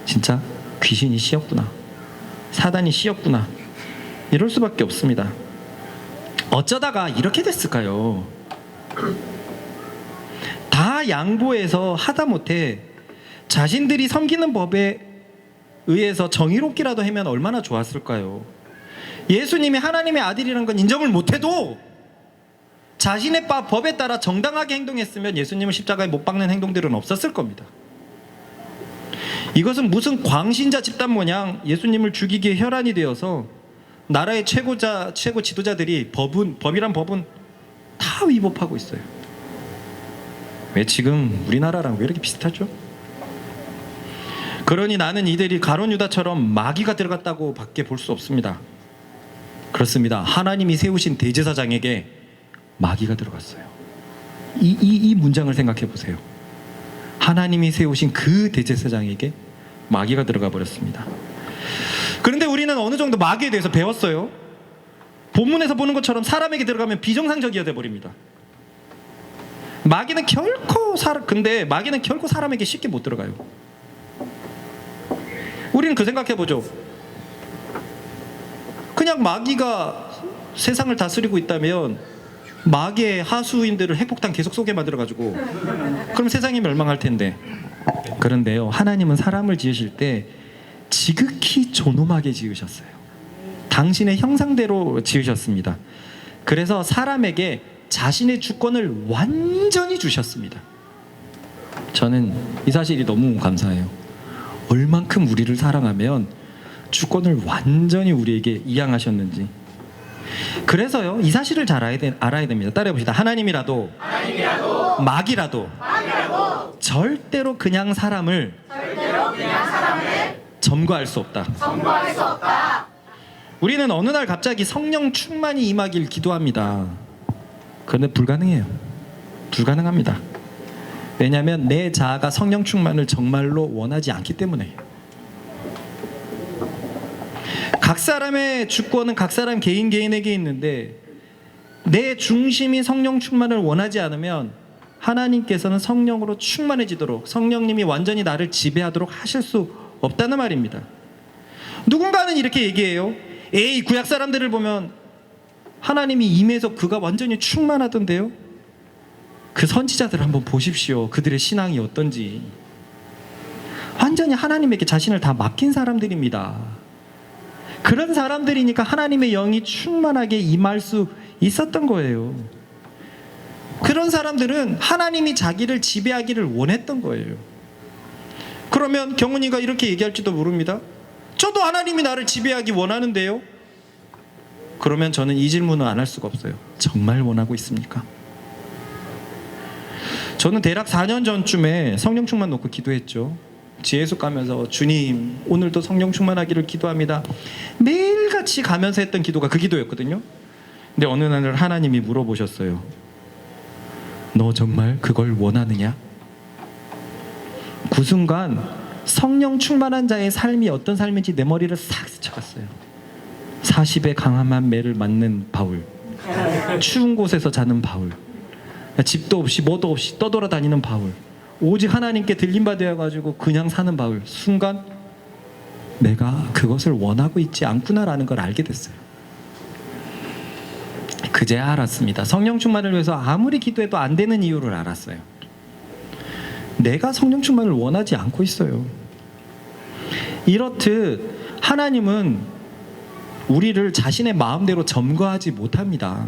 진짜 귀신이 씌었구나, 사단이 씌었구나, 이럴 수밖에 없습니다. 어쩌다가 이렇게 됐을까요? 다 양보해서 하다못해 자신들이 섬기는 법에 의해서 정의롭기라도 하면 얼마나 좋았을까요? 예수님이 하나님의 아들이라는 건 인정을 못해도 자신의 법에 따라 정당하게 행동했으면 예수님을 십자가에 못 박는 행동들은 없었을 겁니다. 이것은 무슨 광신자 집단 모양 예수님을 죽이기에 혈안이 되어서 나라의 최고 지도자들이 법이란 법은 다 위법하고 있어요. 왜 지금 우리나라랑 왜 이렇게 비슷하죠? 그러니 나는 이들이 가룟 유다처럼 마귀가 들어갔다고 밖에 볼 수 없습니다. 그렇습니다. 하나님이 세우신 대제사장에게 마귀가 들어갔어요. 이 문장을 생각해 보세요. 하나님이 세우신 그 대제사장에게 마귀가 들어가 버렸습니다. 그런데 우리는 어느 정도 마귀에 대해서 배웠어요. 본문에서 보는 것처럼 사람에게 들어가면 비정상적이어야 돼 버립니다. 마귀는 결코 사람에게 쉽게 못 들어가요. 우리는 그 생각해 보죠. 그냥 마귀가 세상을 다스리고 있다면 마귀의 하수인들을 핵폭탄 계속 쏘게 만들어가지고 그럼 세상이 멸망할 텐데. 그런데요, 하나님은 사람을 지으실 때 지극히 존엄하게 지으셨어요. 당신의 형상대로 지으셨습니다. 그래서 사람에게 자신의 주권을 완전히 주셨습니다. 저는 이 사실이 너무 감사해요. 얼만큼 우리를 사랑하면 주권을 완전히 우리에게 이양하셨는지. 그래서요, 이 사실을 잘 알아야 됩니다. 따라해 봅시다. 하나님이라도 마귀라도 절대로 그냥 사람을 점거할 수 없다. 우리는 어느 날 갑자기 성령 충만이 임하길 기도합니다. 그런데 불가능해요. 불가능합니다. 왜냐하면 내 자아가 성령 충만을 정말로 원하지 않기 때문에. 각 사람의 주권은 각 사람 개인에게 있는데 내 중심이 성령 충만을 원하지 않으면 하나님께서는 성령으로 충만해지도록, 성령님이 완전히 나를 지배하도록 하실 수 없다는 말입니다. 누군가는 이렇게 얘기해요. 구약 사람들을 보면 하나님이 임해서 그가 완전히 충만하던데요. 그 선지자들을 한번 보십시오. 그들의 신앙이 어떤지. 완전히 하나님에게 자신을 다 맡긴 사람들입니다. 그런 사람들이니까 하나님의 영이 충만하게 임할 수 있었던 거예요. 그런 사람들은 하나님이 자기를 지배하기를 원했던 거예요. 그러면 경훈이가 이렇게 얘기할지도 모릅니다. 저도 하나님이 나를 지배하기 원하는데요. 그러면 저는 이 질문을 안 할 수가 없어요. 정말 원하고 있습니까? 저는 대략 4년 전쯤에 성령 충만 놓고 기도했죠. 지혜숙 가면서 주님 오늘도 성령 충만하기를 기도합니다. 매일같이 가면서 했던 기도가 그 기도였거든요. 근데 어느 날 하나님이 물어보셨어요. 너 정말 그걸 원하느냐? 그 순간 성령 충만한 자의 삶이 어떤 삶인지 내 머리를 싹 스쳐갔어요. 40의 강함한 매를 맞는 바울, 추운 곳에서 자는 바울, 집도 없이 뭐도 없이 떠돌아다니는 바울, 오직 하나님께 들림받아가지고 그냥 사는 바울. 순간 내가 그것을 원하고 있지 않구나라는 걸 알게 됐어요. 그제야 알았습니다. 성령 충만을 위해서 아무리 기도해도 안 되는 이유를 알았어요. 내가 성령 충만을 원하지 않고 있어요. 이렇듯 하나님은 우리를 자신의 마음대로 점거하지 못합니다.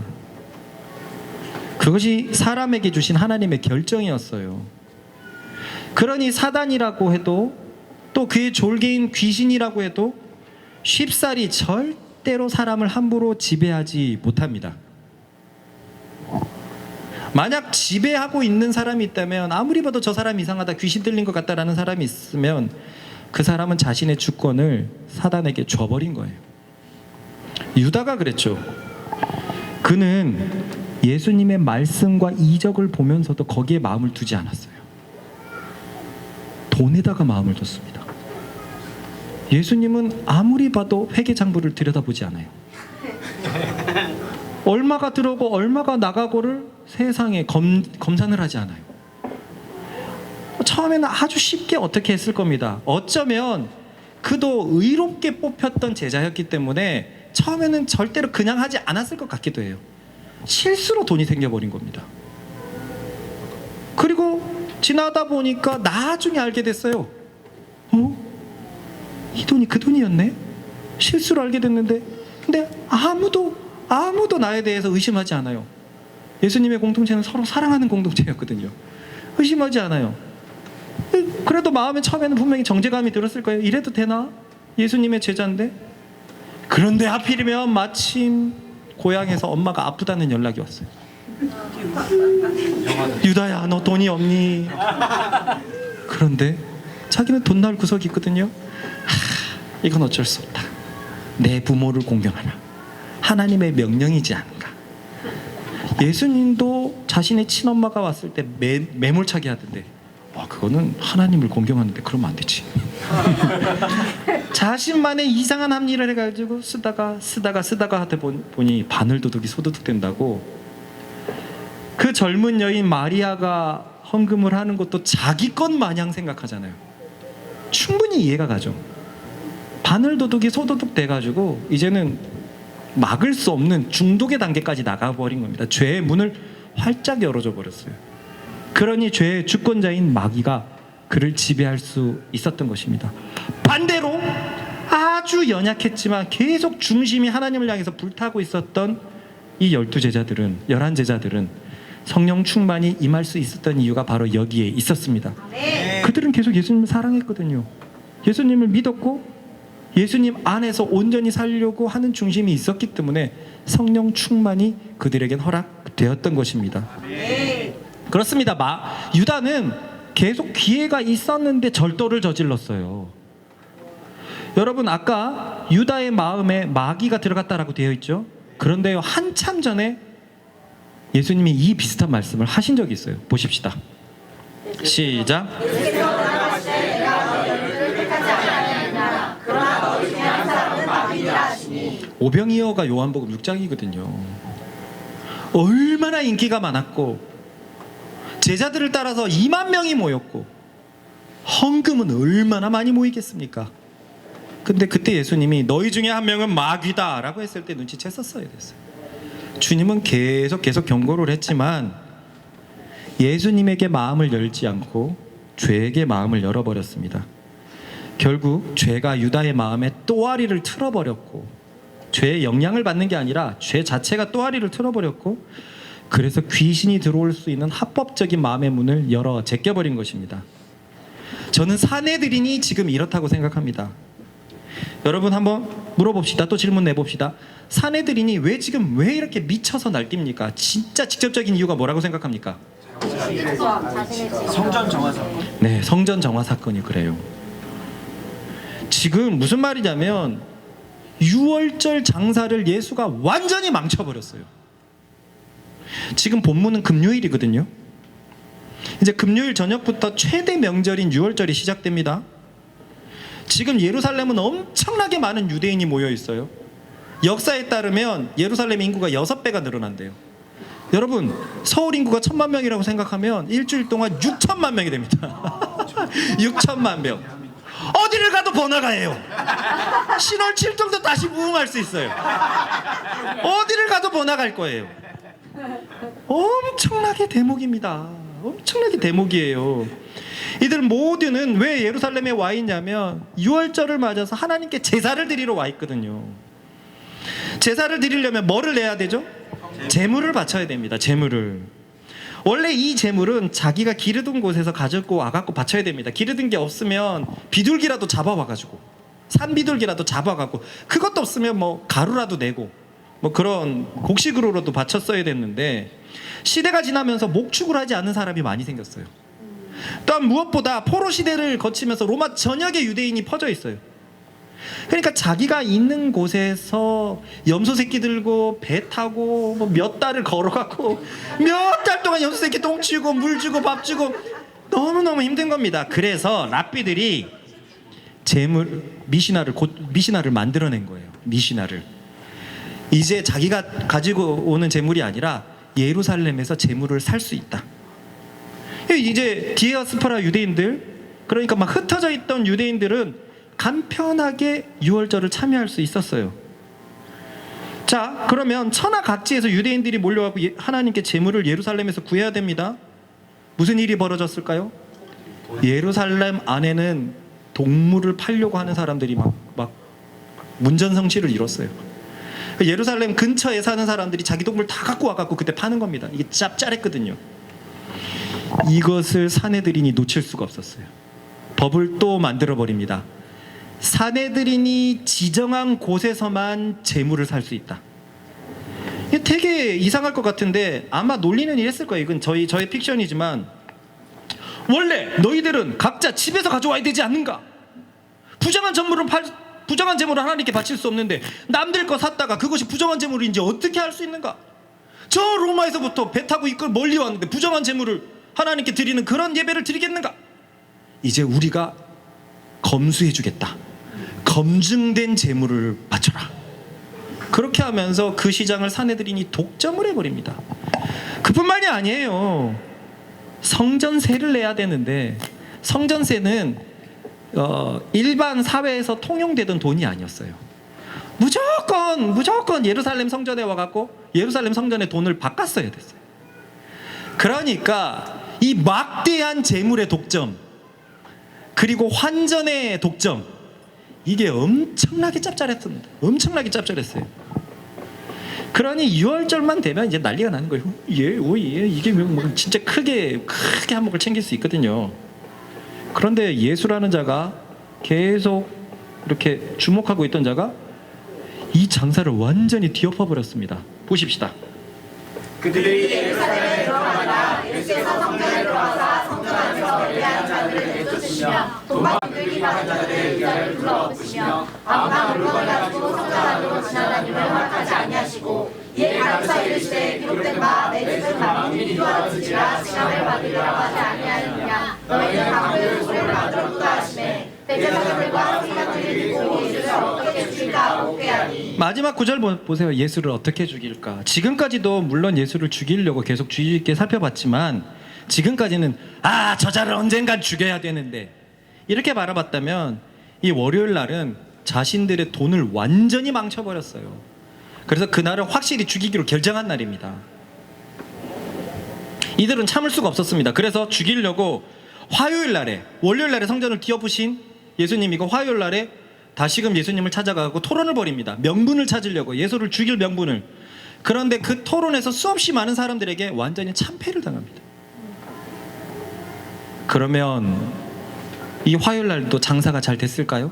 그것이 사람에게 주신 하나님의 결정이었어요. 그러니 사단이라고 해도 또 그의 졸개인 귀신이라고 해도 쉽사리 절대로 사람을 함부로 지배하지 못합니다. 만약 지배하고 있는 사람이 있다면, 아무리 봐도 저 사람 이상하다, 귀신 들린 것 같다라는 사람이 있으면 그 사람은 자신의 주권을 사단에게 줘버린 거예요. 유다가 그랬죠. 그는 예수님의 말씀과 이적을 보면서도 거기에 마음을 두지 않았어요. 돈에다가 마음을 뒀습니다. 예수님은 아무리 봐도 회계장부를 들여다보지 않아요. 얼마가 들어오고 얼마가 나가고를 세상에 검산을 하지 않아요. 처음에는 아주 쉽게 어떻게 했을 겁니다. 어쩌면 그도 의롭게 뽑혔던 제자였기 때문에 처음에는 절대로 그냥 하지 않았을 것 같기도 해요. 실수로 돈이 생겨버린 겁니다. 그리고 지나다 보니까 나중에 알게 됐어요. 이 돈이 그 돈이었네? 실수로 알게 됐는데, 근데 아무도 나에 대해서 의심하지 않아요. 예수님의 공동체는 서로 사랑하는 공동체였거든요. 의심하지 않아요. 그래도 마음에 처음에는 분명히 정죄감이 들었을 거예요. 이래도 되나? 예수님의 제자인데. 그런데 하필이면 마침 고향에서 엄마가 아프다는 연락이 왔어요. 유다야, 너 돈이 없니? 그런데 자기는 돈 나올 구석이 있거든요. 이건 어쩔 수 없다. 내 부모를 공경하라. 하나님의 명령이지 않은가. 예수님도 자신의 친엄마가 왔을 때 매몰차게 하던데, 그거는 하나님을 공경하는데 그러면 안 되지. 자신만의 이상한 합리를 해가지고 쓰다가 하다 보니 바늘도둑이 소도둑 된다고. 그 젊은 여인 마리아가 헌금을 하는 것도 자기 것 마냥 생각하잖아요. 충분히 이해가 가죠. 바늘도둑이 소도둑 돼가지고 이제는 막을 수 없는 중독의 단계까지 나가버린 겁니다. 죄의 문을 활짝 열어줘 버렸어요. 그러니 죄의 주권자인 마귀가 그를 지배할 수 있었던 것입니다. 반대로 아주 연약했지만 계속 중심이 하나님을 향해서 불타고 있었던 이 11 제자들은 성령 충만이 임할 수 있었던 이유가 바로 여기에 있었습니다. 그들은 계속 예수님을 사랑했거든요. 예수님을 믿었고 예수님 안에서 온전히 살려고 하는 중심이 있었기 때문에 성령 충만이 그들에겐 허락되었던 것입니다. 그렇습니다. 유다는 계속 기회가 있었는데 절도를 저질렀어요. 여러분, 아까 유다의 마음에 마귀가 들어갔다라고 되어 있죠. 그런데요, 한참 전에 예수님이 이 비슷한 말씀을 하신 적이 있어요. 보십시다. 시작. 오병이어가 요한복음 6장이거든요. 얼마나 인기가 많았고 제자들을 따라서 2만 명이 모였고 헌금은 얼마나 많이 모이겠습니까? 근데 그때 예수님이 너희 중에 한 명은 마귀다 라고 했을 때 눈치챘었어야 됐어요. 주님은 계속 경고를 했지만 예수님에게 마음을 열지 않고 죄에게 마음을 열어버렸습니다. 결국 죄가 유다의 마음에 또아리를 틀어버렸고, 죄의 영향을 받는 게 아니라 죄 자체가 또아리를 틀어버렸고, 그래서 귀신이 들어올 수 있는 합법적인 마음의 문을 열어 제껴버린 것입니다. 저는 사내들이니 지금 이렇다고 생각합니다. 여러분 한번 물어봅시다. 또 질문 내봅시다. 사내들이니 왜 이렇게 미쳐서 날뜁니까? 진짜 직접적인 이유가 뭐라고 생각합니까? 성전 정화 사건. 네, 성전 정화 사건이 그래요. 지금 무슨 말이냐면 6월절 장사를 예수가 완전히 망쳐버렸어요. 지금 본문은 금요일이거든요. 이제 금요일 저녁부터 최대 명절인 6월절이 시작됩니다. 지금 예루살렘은 엄청나게 많은 유대인이 모여 있어요. 역사에 따르면 예루살렘 인구가 6배가 늘어난대요. 여러분, 서울 인구가 1000만 명이라고 생각하면 일주일 동안 6천만 명이 됩니다. 6천만 명. 어디를 가도 번화가예요. 신월 7정도 다시 부흥할 수 있어요. 어디를 가도 번화가일 거예요. 엄청나게 대목입니다. 엄청나게 대목이에요. 이들 모두는 왜 예루살렘에 와 있냐면 6월절을 맞아서 하나님께 제사를 드리러 와 있거든요. 제사를 드리려면 뭐를 내야 되죠? 제물을 바쳐야 됩니다. 제물을. 원래 이 제물은 자기가 기르던 곳에서 가지고 와갖고 바쳐야 됩니다. 기르던 게 없으면 비둘기라도 잡아와가지고, 산비둘기라도 잡아가고, 그것도 없으면 뭐 가루라도 내고 뭐 그런 곡식으로라도 바쳤어야 됐는데, 시대가 지나면서 목축을 하지 않는 사람이 많이 생겼어요. 또한 무엇보다 포로 시대를 거치면서 로마 전역에 유대인이 퍼져 있어요. 그러니까 자기가 있는 곳에서 염소 새끼 들고 배 타고 뭐 몇 달을 걸어갖고 몇 달 동안 염소 새끼 똥 치고 물 주고 밥 주고 너무너무 힘든 겁니다. 그래서 랍비들이 미시나를 만들어낸 거예요. 미시나를. 이제 자기가 가지고 오는 재물이 아니라 예루살렘에서 재물을 살 수 있다. 이제 디아스포라 유대인들, 그러니까 막 흩어져 있던 유대인들은 간편하게 유월절을 참여할 수 있었어요. 자, 그러면 천하각지에서 유대인들이 몰려가고 하나님께 제물을 예루살렘에서 구해야 됩니다. 무슨 일이 벌어졌을까요? 예루살렘 안에는 동물을 팔려고 하는 사람들이 막 문전성시를 이뤘어요. 예루살렘 근처에 사는 사람들이 자기 동물 다 갖고 와갖고 그때 파는 겁니다. 이게 짭짤했거든요. 이것을 사내들인이 놓칠 수가 없었어요. 법을 또 만들어 버립니다. 사내들인이 지정한 곳에서만 재물을 살 수 있다. 이게 되게 이상할 것 같은데 아마 논리는 이랬을 거예요. 이건 저의 픽션이지만, 원래 너희들은 각자 집에서 가져와야 되지 않는가? 부정한 재물을 하나님께 바칠 수 없는데 남들 거 샀다가 그것이 부정한 재물인지 어떻게 할 수 있는가? 저 로마에서부터 배 타고 이끌 멀리 왔는데 부정한 재물을 하나님께 드리는 그런 예배를 드리겠는가? 이제 우리가 검수해 주겠다. 검증된 재물을 바쳐라. 그렇게 하면서 그 시장을 사내들인이 독점을 해버립니다. 그뿐만이 아니에요. 성전세를 내야 되는데, 성전세는 일반 사회에서 통용되던 돈이 아니었어요. 무조건 예루살렘 성전에 와갖고 예루살렘 성전의 돈을 바꿨어야 됐어요. 그러니까 이 막대한 재물의 독점, 그리고 환전의 독점, 이게 엄청나게 짭짤했습니다. 엄청나게 짭짤했어요. 그러니 6월절만 되면 이제 난리가 나는 거예요. 이게 뭐 진짜 크게 한몫을 챙길 수 있거든요. 그런데 예수라는 자가 계속 이렇게 주목하고 있던 자가 이 장사를 완전히 뒤엎어 버렸습니다. 보십시다. 그들이 예루살렘에 들어가다가 예수께서 성전에 들어가사 성전 안에서 예배하는 자들을 내쫓으시며 도망들이 받은 자들의 의자를 불러 엎으시며 아무나 물건을 가지고 성전 안으로 지나다니며 허락하지 아니하시고 이에 가르쳐 이르시되 기록된 바 내 집은 만민이 이루어지리라 칭함을 받으리라고 하지 아니하느냐. 너희는 방을 소리를 만들었다 하시매 대제사장들과 서기관들이 듣고 예수를 어떻게 죽일까 묻게하니. 마지막 구절 보세요. 예수를 어떻게 죽일까? 지금까지도 물론 예수를 죽이려고 계속 주의 깊게 살펴봤지만, 지금까지는 저자를 언젠간 죽여야 되는데 이렇게 바라봤다면, 이 월요일 날은 자신들의 돈을 완전히 망쳐버렸어요. 그래서 그날은 확실히 죽이기로 결정한 날입니다. 이들은 참을 수가 없었습니다. 그래서 죽이려고 화요일 날에, 월요일 날에 성전을 뒤엎으신 예수님이고 화요일 날에 다시금 예수님을 찾아가고 토론을 벌입니다. 명분을 찾으려고, 예수를 죽일 명분을. 그런데 그 토론에서 수없이 많은 사람들에게 완전히 참패를 당합니다. 그러면 이 화요일 날도 장사가 잘 됐을까요?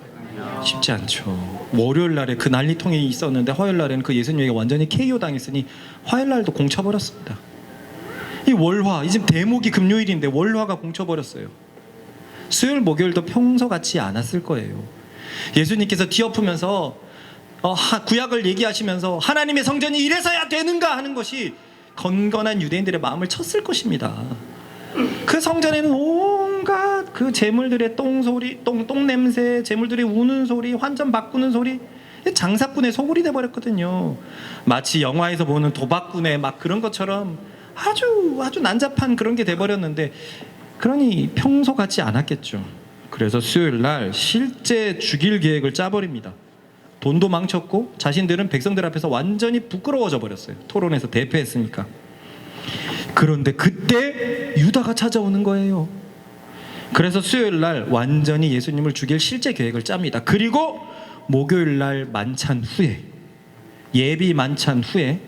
쉽지 않죠. 월요일 날에 그 난리통이 있었는데 화요일 날에는 그 예수님에게 완전히 KO 당했으니 화요일 날도 공쳐버렸습니다. 이 월화, 지금 대목이 금요일인데 월화가 공쳐버렸어요. 수요일 목요일도 평소 같지 않았을 거예요. 예수님께서 뒤엎으면서 구약을 얘기하시면서 하나님의 성전이 이래서야 되는가 하는 것이 건건한 유대인들의 마음을 쳤을 것입니다. 그 성전에는 온갖 그 재물들의 똥소리, 똥냄새, 재물들의 우는 소리, 환전 바꾸는 소리, 장사꾼의 소굴이 돼버렸거든요. 마치 영화에서 보는 도박꾼의 막 그런 것처럼 아주 난잡한 그런 게 돼버렸는데, 그러니 평소 같지 않았겠죠. 그래서 수요일 날 실제 죽일 계획을 짜버립니다. 돈도 망쳤고 자신들은 백성들 앞에서 완전히 부끄러워져 버렸어요. 토론에서 대패했으니까. 그런데 그때 유다가 찾아오는 거예요. 그래서 수요일 날 완전히 예수님을 죽일 실제 계획을 짭니다. 그리고 목요일 날 만찬 후에, 예비 만찬 후에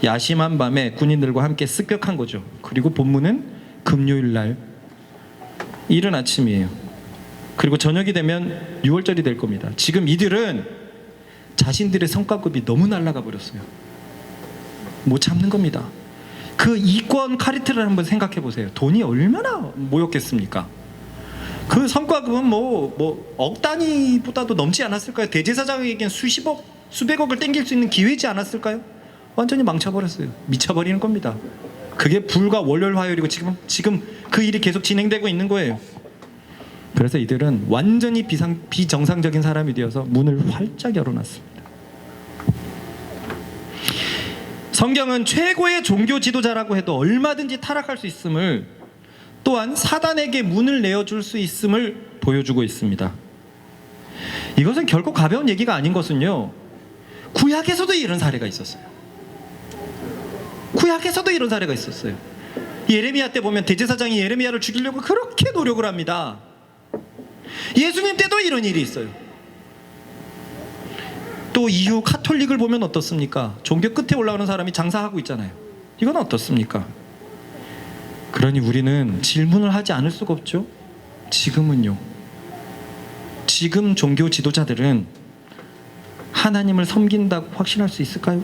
야심한 밤에 군인들과 함께 습격한 거죠. 그리고 본문은 금요일 날 이른 아침이에요. 그리고 저녁이 되면 6월절이 될 겁니다. 지금 이들은 자신들의 성과급이 너무 날아가 버렸어요. 못 참는 겁니다. 그 이권 카리트를 한번 생각해 보세요. 돈이 얼마나 모였겠습니까? 그 성과급은 억 단위보다도 넘지 않았을까요? 대제사장에겐 수십억, 수백억을 땡길 수 있는 기회지 않았을까요? 완전히 망쳐버렸어요. 미쳐버리는 겁니다. 그게 불과 월요일 화요일이고 지금 그 일이 계속 진행되고 있는 거예요. 그래서 이들은 완전히 비정상적인 사람이 되어서 문을 활짝 열어놨습니다. 성경은 최고의 종교 지도자라고 해도 얼마든지 타락할 수 있음을, 또한 사단에게 문을 내어줄 수 있음을 보여주고 있습니다. 이것은 결코 가벼운 얘기가 아닌 것은요, 구약에서도 이런 사례가 있었어요. 구약에서도 이런 사례가 있었어요. 예레미야 때 보면 대제사장이 예레미야를 죽이려고 그렇게 노력을 합니다. 예수님 때도 이런 일이 있어요. 또 이후 카톨릭을 보면 어떻습니까? 종교 끝에 올라오는 사람이 장사하고 있잖아요. 이건 어떻습니까? 그러니 우리는 질문을 하지 않을 수가 없죠. 지금은요, 지금 종교 지도자들은 하나님을 섬긴다고 확신할 수 있을까요?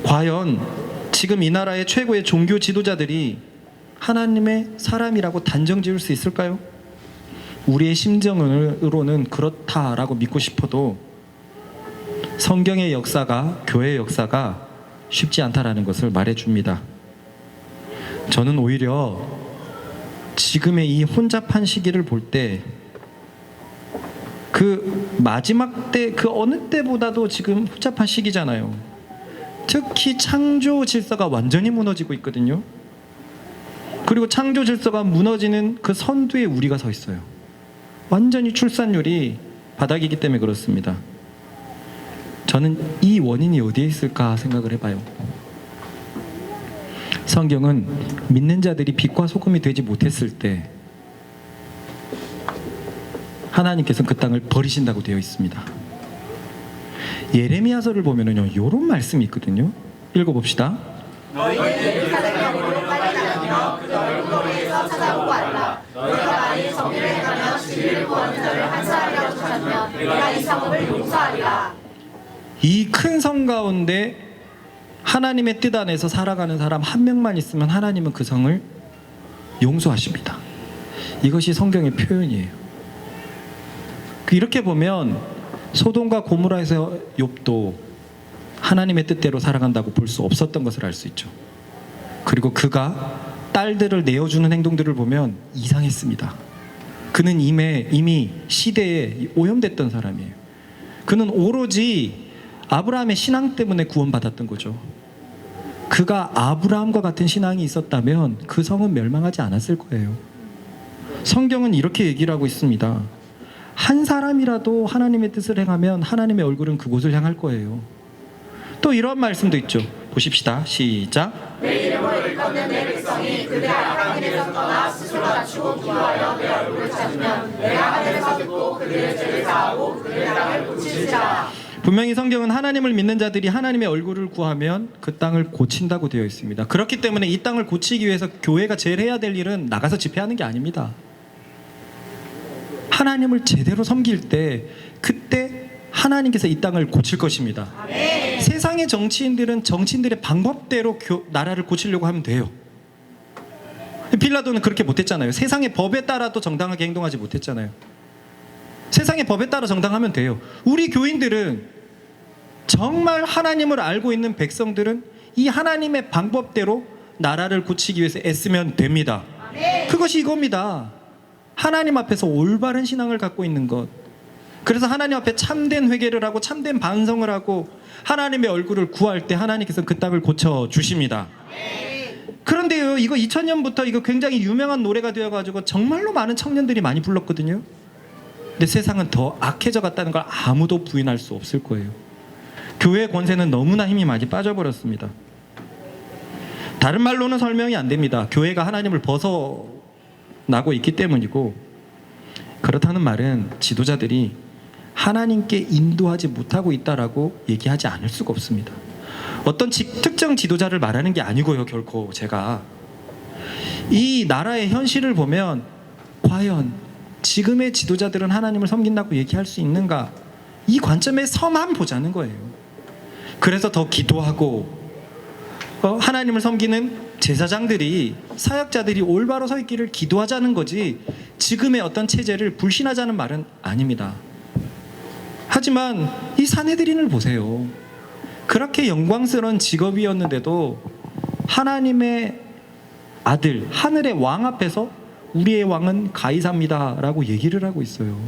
과연 지금 이 나라의 최고의 종교 지도자들이 하나님의 사람이라고 단정 지을 수 있을까요? 우리의 심정으로는 그렇다라고 믿고 싶어도 성경의 역사가, 교회의 역사가 쉽지 않다라는 것을 말해줍니다. 저는 오히려 지금의 이 혼잡한 시기를 볼 때 그 마지막 때, 그 어느 때보다도 지금 혼잡한 시기잖아요. 특히 창조 질서가 완전히 무너지고 있거든요. 그리고 창조 질서가 무너지는 그 선두에 우리가 서 있어요. 완전히 출산율이 바닥이기 때문에 그렇습니다. 저는 이 원인이 어디에 있을까 생각을 해봐요. 성경은 믿는 자들이 빛과 소금이 되지 못했을 때 하나님께서는 그 땅을 버리신다고 되어 있습니다. 예레미야서를 보면은요, 이런 말씀이 있거든요. 읽어봅시다. 너희는 예루살렘으로 빨리 다니며 그 얼굴거리에서 찾아오고 알라. 너희가 만일 정의를 행하며 진리를 구하는 자를 한 사람이라도 찾으면 내가 이 성읍을 용서하리라. 이 큰 성 가운데 하나님의 뜻 안에서 살아가는 사람 한 명만 있으면 하나님은 그 성을 용서하십니다. 이것이 성경의 표현이에요. 이렇게 보면 소돔과 고모라에서 욥도 하나님의 뜻대로 살아간다고 볼 수 없었던 것을 알 수 있죠. 그리고 그가 딸들을 내어주는 행동들을 보면 이상했습니다. 그는 이미 시대에 오염됐던 사람이에요. 그는 오로지 아브라함의 신앙 때문에 구원받았던 거죠. 그가 아브라함과 같은 신앙이 있었다면 그 성은 멸망하지 않았을 거예요. 성경은 이렇게 얘기를 하고 있습니다. 한 사람이라도 하나님의 뜻을 행하면 하나님의 얼굴은 그곳을 향할 거예요. 또 이런 말씀도 있죠. 보십시다. 시작. 내 이름을 일컫는 내 백성이 그들의 악한 길에서 떠나 스스로 낮추고 기도하여 내 얼굴을 찾으면 내가 하늘에서 듣고 그들의 죄를 사하고 그들의 땅을 고칠지라. 분명히 성경은 하나님을 믿는 자들이 하나님의 얼굴을 구하면 그 땅을 고친다고 되어 있습니다. 그렇기 때문에 이 땅을 고치기 위해서 교회가 제일 해야 될 일은 나가서 집회하는 게 아닙니다. 하나님을 제대로 섬길 때 그때 하나님께서 이 땅을 고칠 것입니다. 아멘. 세상의 정치인들은 정치인들의 방법대로 나라를 고치려고 하면 돼요. 빌라도는 그렇게 못했잖아요. 세상의 법에 따라도 정당하게 행동하지 못했잖아요. 세상의 법에 따라 정당하면 돼요. 우리 교인들은, 정말 하나님을 알고 있는 백성들은 이 하나님의 방법대로 나라를 고치기 위해서 애쓰면 됩니다. 아멘. 그것이 이겁니다. 하나님 앞에서 올바른 신앙을 갖고 있는 것. 그래서 하나님 앞에 참된 회개를 하고 참된 반성을 하고 하나님의 얼굴을 구할 때 하나님께서 그 땅을 고쳐주십니다. 그런데요, 이거 2000년부터 이거 굉장히 유명한 노래가 되어가지고 정말로 많은 청년들이 많이 불렀거든요. 근데 세상은 더 악해져 갔다는 걸 아무도 부인할 수 없을 거예요. 교회의 권세는 너무나 힘이 많이 빠져버렸습니다. 다른 말로는 설명이 안 됩니다. 교회가 하나님을 벗어나고 있기 때문이고, 그렇다는 말은 지도자들이 하나님께 인도하지 못하고 있다라고 얘기하지 않을 수가 없습니다. 어떤 특정 지도자를 말하는 게 아니고요. 결코 제가 이 나라의 현실을 보면 과연 지금의 지도자들은 하나님을 섬긴다고 얘기할 수 있는가, 이 관점에서만 보자는 거예요. 그래서 더 기도하고 하나님을 섬기는 제사장들이, 사역자들이 올바로 서 있기를 기도하자는 거지, 지금의 어떤 체제를 불신하자는 말은 아닙니다. 하지만 이 사내들인을 보세요. 그렇게 영광스러운 직업이었는데도 하나님의 아들, 하늘의 왕 앞에서 우리의 왕은 가이사입니다 라고 얘기를 하고 있어요.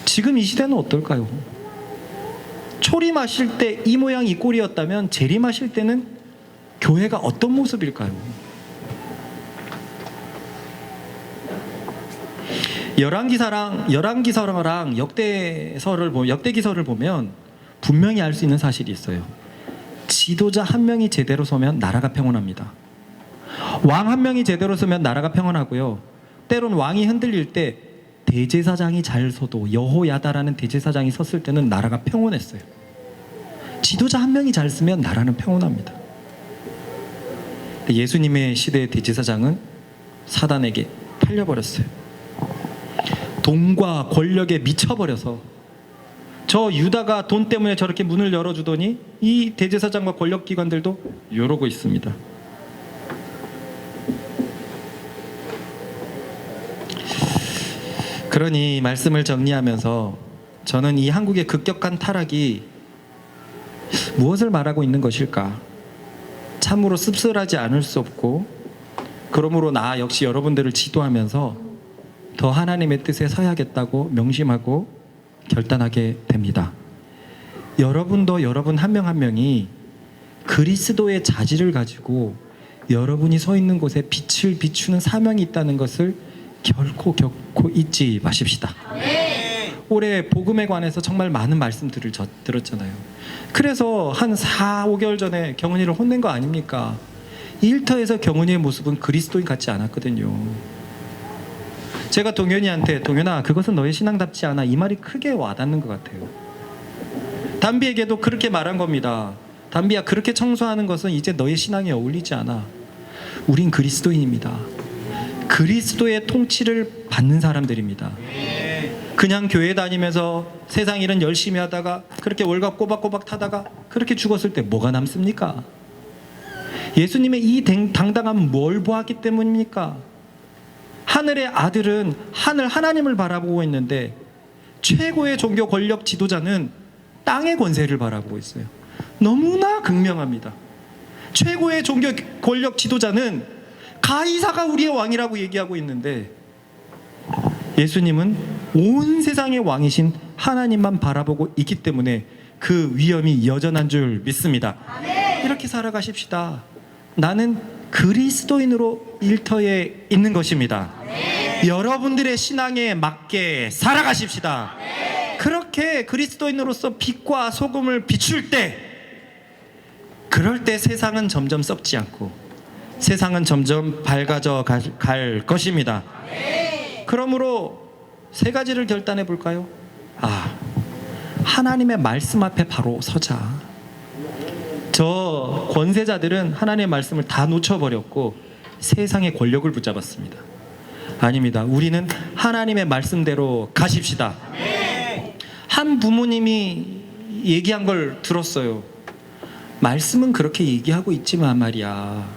지금 이 시대는 어떨까요? 초림하실 때 이 모양 이 꼴이었다면 재림하실 때는 교회가 어떤 모습일까요? 열왕기서랑 역대기서를 보면 분명히 알 수 있는 사실이 있어요. 지도자 한 명이 제대로 서면 나라가 평온합니다. 왕 한 명이 제대로 서면 나라가 평온하고요. 때론 왕이 흔들릴 때 대제사장이 잘 서도, 여호야다라는 대제사장이 섰을 때는 나라가 평온했어요. 지도자 한 명이 잘 쓰면 나라는 평온합니다. 예수님의 시대의 대제사장은 사단에게 팔려버렸어요. 돈과 권력에 미쳐버려서 저 유다가 돈 때문에 저렇게 문을 열어주더니 이 대제사장과 권력기관들도 이러고 있습니다. 그러니 말씀을 정리하면서 저는 이 한국의 급격한 타락이 무엇을 말하고 있는 것일까? 참으로 씁쓸하지 않을 수 없고, 그러므로 나 역시 여러분들을 지도하면서 더 하나님의 뜻에 서야겠다고 명심하고 결단하게 됩니다. 여러분도 여러분 한 명 한 명이 그리스도의 자질을 가지고 여러분이 서 있는 곳에 빛을 비추는 사명이 있다는 것을 결코 잊지 마십시다. 올해 복음에 관해서 정말 많은 말씀들을 들었잖아요. 그래서 한 4, 5개월 전에 경은이를 혼낸 거 아닙니까? 일터에서 경은이의 모습은 그리스도인 같지 않았거든요. 제가 동현이한테, 동현아, 그것은 너의 신앙답지 않아, 이 말이 크게 와닿는 것 같아요. 담비에게도 그렇게 말한 겁니다. 담비야, 그렇게 청소하는 것은 이제 너의 신앙에 어울리지 않아. 우린 그리스도인입니다. 그리스도의 통치를 받는 사람들입니다. 그냥 교회 다니면서 세상 일은 열심히 하다가 그렇게 월급 꼬박꼬박 타다가 그렇게 죽었을 때 뭐가 남습니까? 예수님의 이 당당함은 뭘 보았기 때문입니까? 하늘의 아들은 하나님을 바라보고 있는데 최고의 종교 권력 지도자는 땅의 권세를 바라보고 있어요. 너무나 극명합니다. 최고의 종교 권력 지도자는 가이사가 우리의 왕이라고 얘기하고 있는데 예수님은 온 세상의 왕이신 하나님만 바라보고 있기 때문에 그 위엄이 여전한 줄 믿습니다. 이렇게 살아가십시다. 나는 그리스도인으로 일터에 있는 것입니다. 여러분들의 신앙에 맞게 살아가십시다. 그렇게 그리스도인으로서 빛과 소금을 비출 때, 그럴 때 세상은 점점 썩지 않고 세상은 점점 밝아져 갈 것입니다. 그러므로 세 가지를 결단해 볼까요? 하나님의 말씀 앞에 바로 서자. 저 권세자들은 하나님의 말씀을 다 놓쳐버렸고 세상의 권력을 붙잡았습니다. 아닙니다. 우리는 하나님의 말씀대로 가십시다. 한 부모님이 얘기한 걸 들었어요. 말씀은 그렇게 얘기하고 있지만 말이야,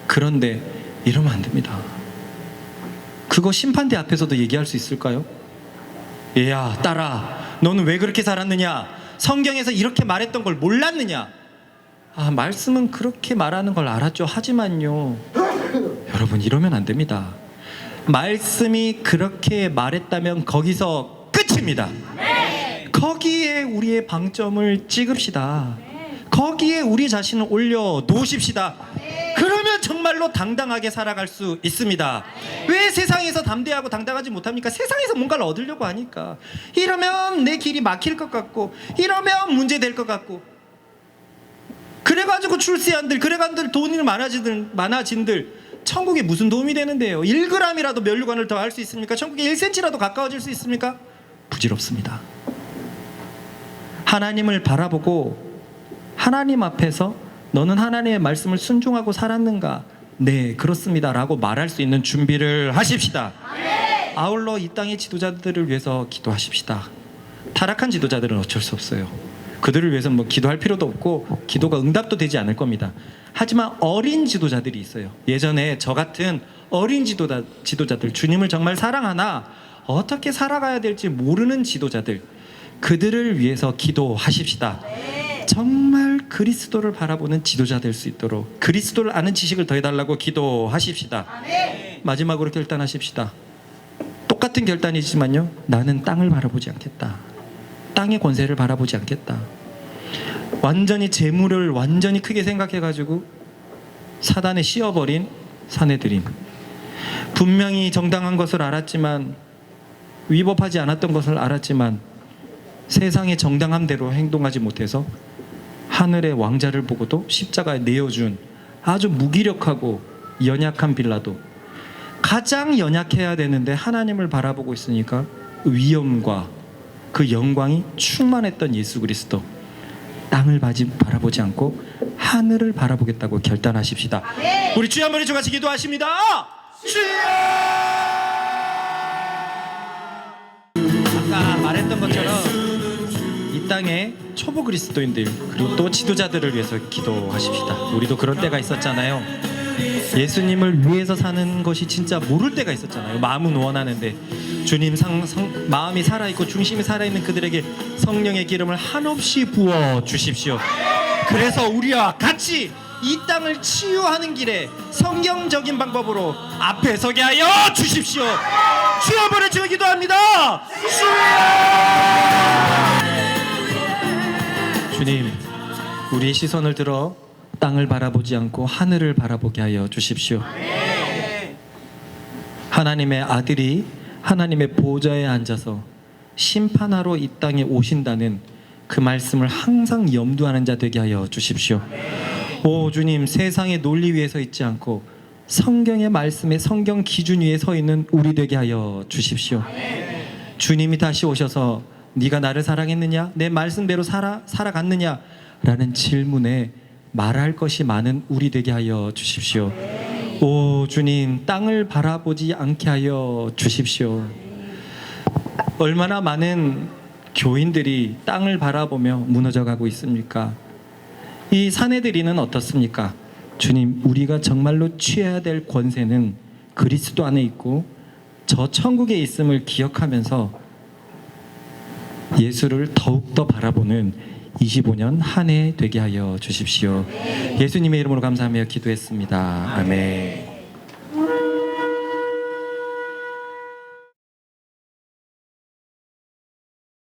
그런데 이러면 안 됩니다. 그거 심판대 앞에서도 얘기할 수 있을까요? 얘야, 딸아, 너는 왜 그렇게 살았느냐? 성경에서 이렇게 말했던 걸 몰랐느냐? 말씀은 그렇게 말하는 걸 알았죠. 하지만요, 여러분, 이러면 안 됩니다. 말씀이 그렇게 말했다면 거기서 끝입니다. 거기에 우리의 방점을 찍읍시다. 거기에 우리 자신을 올려 놓으십시다. 그러면 정말로 당당하게 살아갈 수 있습니다. 왜 세상에서 담대하고 당당하지 못합니까? 세상에서 뭔가를 얻으려고 하니까. 이러면 내 길이 막힐 것 같고, 이러면 문제될 것 같고, 그래가지고 출세한들, 그래가지고 돈이 많아진들 천국에 무슨 도움이 되는데요? 1g이라도 면류관을 더 할 수 있습니까? 천국에 1cm라도 가까워질 수 있습니까? 부질없습니다. 하나님을 바라보고 하나님 앞에서 너는 하나님의 말씀을 순종하고 살았는가? 네, 그렇습니다 라고 말할 수 있는 준비를 하십시다. 아울러 이 땅의 지도자들을 위해서 기도하십시다. 타락한 지도자들은 어쩔 수 없어요. 그들을 위해서 뭐 기도할 필요도 없고 기도가 응답도 되지 않을 겁니다. 하지만 어린 지도자들이 있어요. 예전에 저 같은 어린 지도자들, 주님을 정말 사랑하나 어떻게 살아가야 될지 모르는 지도자들, 그들을 위해서 기도하십시다. 정말 그리스도를 바라보는 지도자 될 수 있도록 그리스도를 아는 지식을 더해달라고 기도하십시다. 마지막으로 결단하십시다. 똑같은 결단이지만요, 나는 땅을 바라보지 않겠다. 땅의 권세를 바라보지 않겠다. 완전히 재물을 완전히 크게 생각해가지고 사단에 씌워버린 사내들임. 분명히 정당한 것을 알았지만, 위법하지 않았던 것을 알았지만 세상의 정당함대로 행동하지 못해서 하늘의 왕자를 보고도 십자가에 내어준 아주 무기력하고 연약한 빌라도, 가장 연약해야 되는데 하나님을 바라보고 있으니까 위엄과 그 영광이 충만했던 예수 그리스도, 땅을 바라보지 않고 하늘을 바라보겠다고 결단하십시다. 우리 주여 한번 해줘 같이 기도하십니다. 주여! 아까 말했던 것처럼 이 땅에 초보 그리스도인들 그리고 또 지도자들을 위해서 기도하십시다. 우리도 그런 때가 있었잖아요. 예수님을 위해서 사는 것이 진짜 모를 때가 있었잖아요. 마음은 원하는데 주님 마음이 살아있고 중심이 살아있는 그들에게 성령의 기름을 한없이 부어 주십시오. 그래서 우리와 같이 이 땅을 치유하는 길에 성경적인 방법으로 앞에 서게 하여 주십시오. 주여 한번 외쳐 기도합니다. 주님, 우리의 시선을 들어 땅을 바라보지 않고 하늘을 바라보게 하여 주십시오. 하나님의 아들이 하나님의 보좌에 앉아서 심판하러 이 땅에 오신다는 그 말씀을 항상 염두하는 자 되게 하여 주십시오. 오 주님, 세상의 논리 위에 서 있지 않고 성경의 말씀에 성경 기준 위에 서 있는 우리 되게 하여 주십시오. 주님이 다시 오셔서 네가 나를 사랑했느냐, 내 말씀대로 살아갔느냐 라는 질문에 말할 것이 많은 우리 되게 하여 주십시오. 오 주님, 땅을 바라보지 않게 하여 주십시오. 얼마나 많은 교인들이 땅을 바라보며 무너져가고 있습니까? 이 사내들이는 어떻습니까? 주님, 우리가 정말로 취해야 될 권세는 그리스도 안에 있고 저 천국에 있음을 기억하면서 예수를 더욱더 바라보는 25년 한 해 되게 하여 주십시오. 예수님의 이름으로 감사하며 기도했습니다. 아멘.